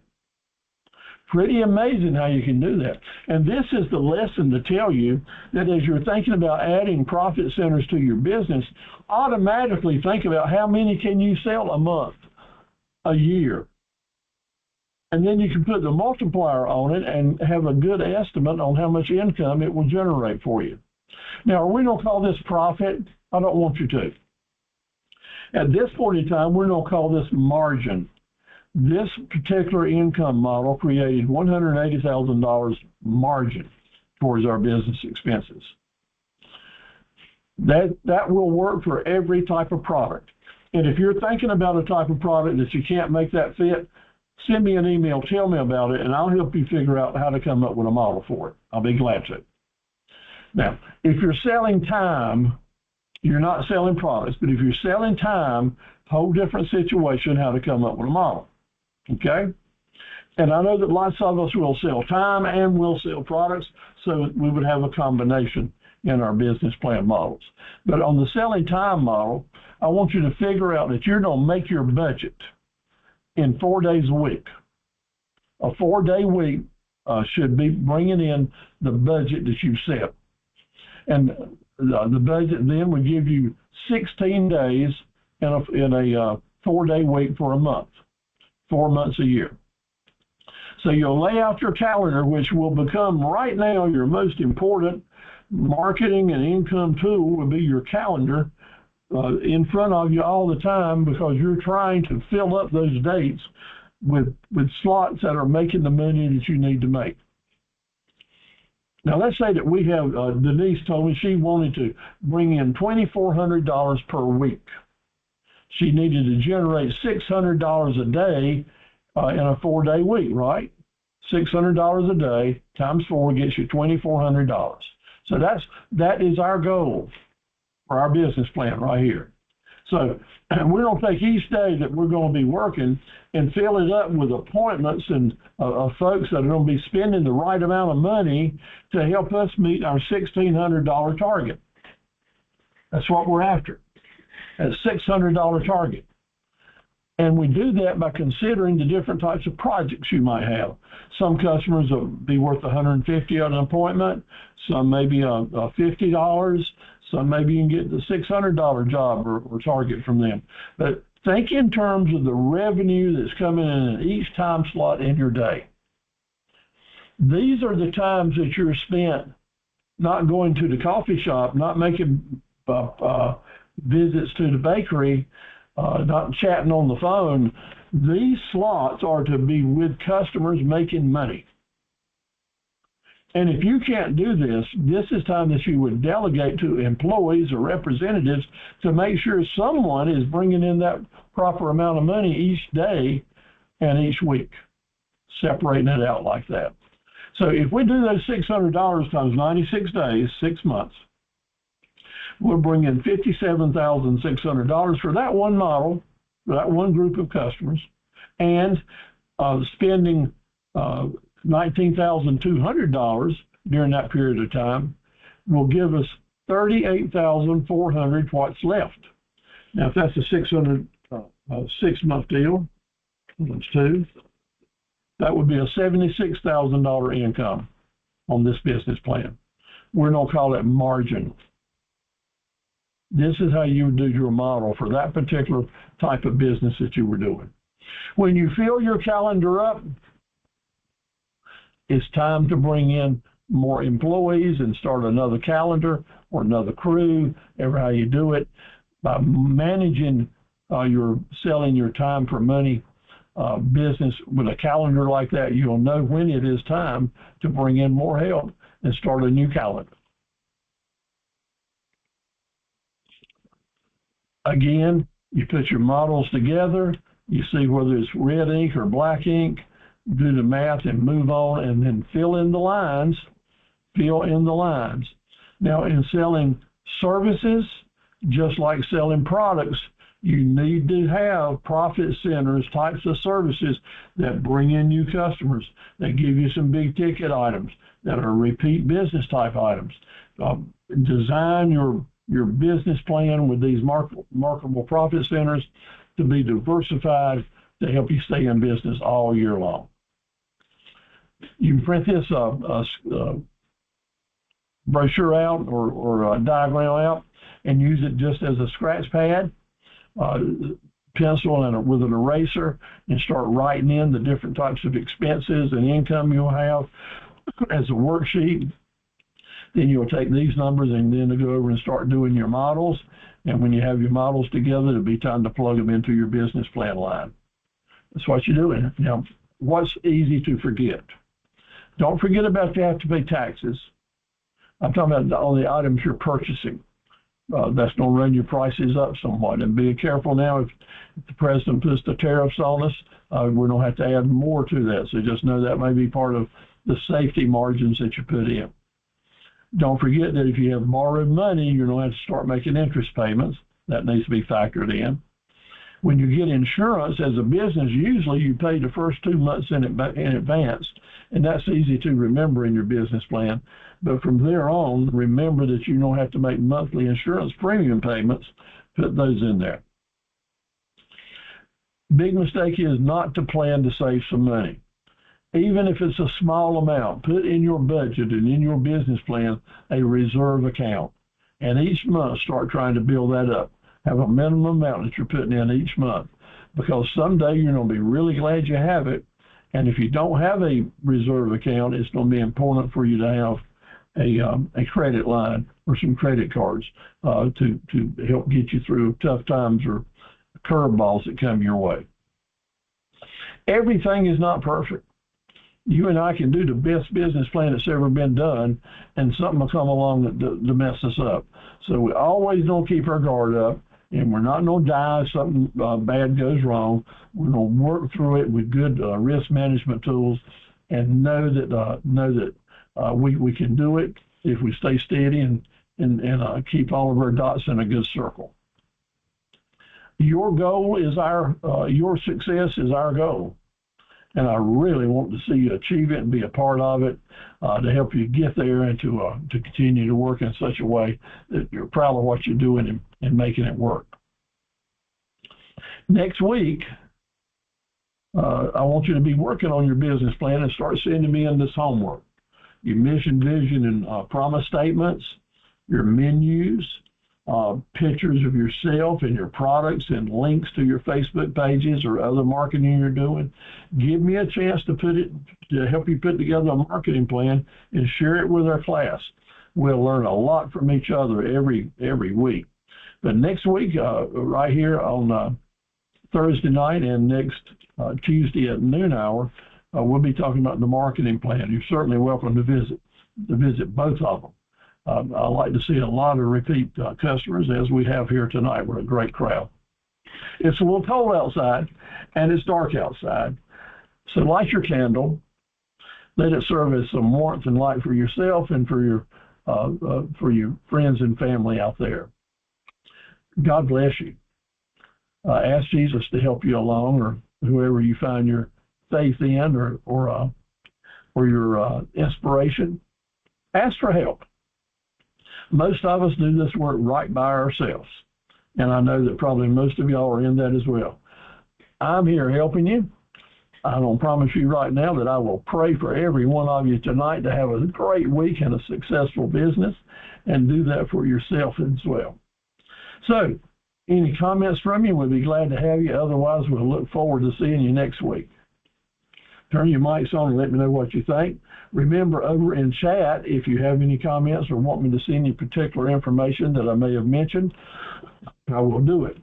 Pretty amazing how you can do that. And this is the lesson to tell you that as you're thinking about adding profit centers to your business, automatically think about how many can you sell a month, a year. And then you can put the multiplier on it and have a good estimate on how much income it will generate for you. Now, are we going to call this profit? I don't want you to. At this point in time, we're going to call this margin. This particular income model created $180,000 margin towards our business expenses. That will work for every type of product. And if you're thinking about a type of product that you can't make that fit, send me an email, tell me about it, and I'll help you figure out how to come up with a model for it. I'll be glad to. Now, if you're selling time, you're not selling products, but if you're selling time, whole different situation how to come up with a model. Okay? And I know that lots of us will sell time and will sell products, so we would have a combination in our business plan models. But on the selling time model, I want you to figure out that you're going to make your budget in 4 days a week. A 4-day week should be bringing in the budget that you've set. And the budget then would give you 16 days in a 4-day week for a month, 4 months a year. So you'll lay out your calendar, which will become right now your most important marketing and income tool will be your calendar in front of you all the time, because you're trying to fill up those dates with slots that are making the money that you need to make. Now, let's say that we have, Denise told me she wanted to bring in $2,400 per week. She needed to generate $600 a day in a 4-day week, right? $600 a day times 4 gets you $2,400. So that is our goal for our business plan right here. So we're going to take each day that we're going to be working and fill it up with appointments and folks that are going to be spending the right amount of money to help us meet our $1,600 target. That's what we're after, a $600 target. And we do that by considering the different types of projects you might have. Some customers will be worth $150 on an appointment, some maybe $50, some maybe you can get the $600 job or target from them. But think in terms of the revenue that's coming in at each time slot in your day. These are the times that you're spent not going to the coffee shop, not making visits to the bakery, not chatting on the phone. These slots are to be with customers making money. And if you can't do this, this is time that you would delegate to employees or representatives to make sure someone is bringing in that proper amount of money each day and each week, separating it out like that. So if we do those $600 times 96 days, 6 months, we'll bring in $57,600 for that one model, for that one group of customers, and spending $19,200 during that period of time will give us $38,400 what's left. Now, if that's a 6-month deal, that's 2, that would be a $76,000 income on this business plan. We're going to call it margin. This is how you would do your model for that particular type of business that you were doing. When you fill your calendar up, it's time to bring in more employees and start another calendar or another crew, ever how you do it. By managing your selling your time for money business with a calendar like that, you'll know when it is time to bring in more help and start a new calendar. Again, you put your models together, you see whether it's red ink or black ink, do the math and move on, and then fill in the lines. Fill in the lines. Now, in selling services, just like selling products, you need to have profit centers, types of services that bring in new customers, that give you some big ticket items, that are repeat business type items. Design your business plan with these marketable profit centers to be diversified to help you stay in business all year long. You can print this brochure out or a diagram out and use it just as a scratch pad, pencil and with an eraser, and start writing in the different types of expenses and income you'll have as a worksheet. Then you'll take these numbers and then go over and start doing your models. And when you have your models together, it'll be time to plug them into your business plan line. That's what you're doing. Now, what's easy to forget? Don't forget about you have to pay taxes. I'm talking about all the items you're purchasing. That's going to run your prices up somewhat. And be careful now, if the president puts the tariffs on us, we don't have to add more to that. So just know that may be part of the safety margins that you put in. Don't forget that if you have borrowed money, you're going to have to start making interest payments. That needs to be factored in. When you get insurance as a business, usually you pay the first 2 months in advance, and that's easy to remember in your business plan. But from there on, remember that you don't have to make monthly insurance premium payments. Put those in there. Big mistake is not to plan to save some money. Even if it's a small amount, put in your budget and in your business plan a reserve account. And each month, start trying to build that up. Have a minimum amount that you're putting in each month, because someday you're going to be really glad you have it. And if you don't have a reserve account, it's going to be important for you to have a credit line or some credit cards to help get you through tough times or curveballs that come your way. Everything is not perfect. You and I can do the best business plan that's ever been done, and something will come along to mess us up. So we always don't keep our guard up, and we're not going to die if something bad goes wrong. We're going to work through it with good risk management tools, and know that we can do it if we stay steady and keep all of our dots in a good circle. Your goal is your success is our goal. And I really want to see you achieve it and be a part of it to help you get there and to continue to work in such a way that you're proud of what you're doing and making it work. Next week, I want you to be working on your business plan and start sending me in this homework. Your mission, vision, and promise statements, your menus, pictures of yourself and your products and links to your Facebook pages or other marketing you're doing. Give me a chance to help you put together a marketing plan and share it with our class. We'll learn a lot from each other every week. But next week, right here on Thursday night and next Tuesday at noon hour, we'll be talking about the marketing plan. You're certainly welcome to visit both of them. I like to see a lot of repeat customers, as we have here tonight. We're a great crowd. It's a little cold outside, and it's dark outside. So light your candle. Let it serve as some warmth and light for yourself and for your friends and family out there. God bless you. Ask Jesus to help you along, or whoever you find your faith in, or your inspiration. Ask for help. Most of us do this work right by ourselves, and I know that probably most of y'all are in that as well. I'm here helping you. I don't promise you right now that I will pray for every one of you tonight to have a great week and a successful business, and do that for yourself as well. So, any comments from you? We'll be glad to have you. Otherwise, we'll look forward to seeing you next week. Turn your mics on and let me know what you think. Remember, over in chat, if you have any comments or want me to see any particular information that I may have mentioned, I will do it.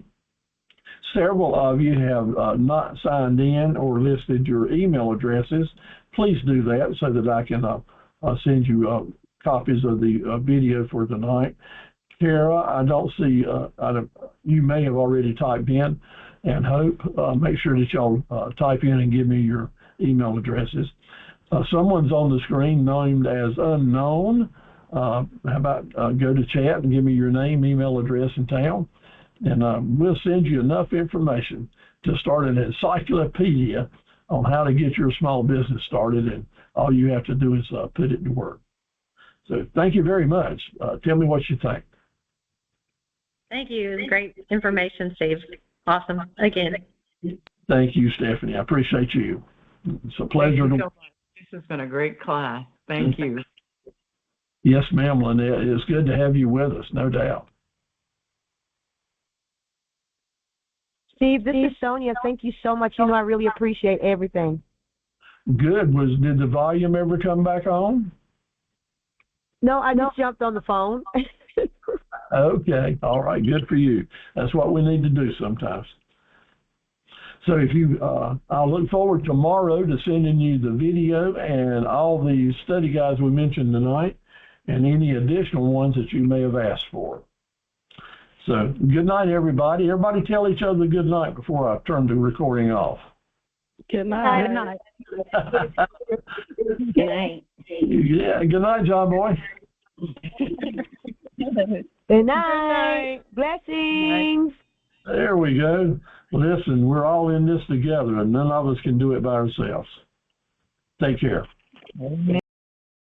Several of you have not signed in or listed your email addresses. Please do that so that I can send you copies of the video for tonight. Kara, I don't see, you may have already typed in, and Hope, make sure that y'all type in and give me your email addresses. Someone's on the screen named as unknown. How about go to chat and give me your name, email address, and town, and we'll send you enough information to start an encyclopedia on how to get your small business started, and all you have to do is put it to work. So thank you very much. Tell me what you think. Thank you. It was great information, Steve. Awesome. Again. Thank you, Stephanie. I appreciate you. It's a pleasure. Thank you so much. This has been a great class. Thank you. Yes, ma'am, Lynette. It's good to have you with us, no doubt. Steve, this is Sonia. Thank you so much. You know, I really appreciate everything. Good. Did the volume ever come back on? No, I just jumped on the phone. Okay. All right. Good for you. That's what we need to do sometimes. So if you, I'll look forward tomorrow to sending you the video and all the study guides we mentioned tonight and any additional ones that you may have asked for. So good night, everybody. Everybody tell each other good night before I turn the recording off. Good night. Good night. Good night. Yeah. Good night, John Boy. Good night. Blessings. There we go. Listen, we're all in this together, and none of us can do it by ourselves. Take care.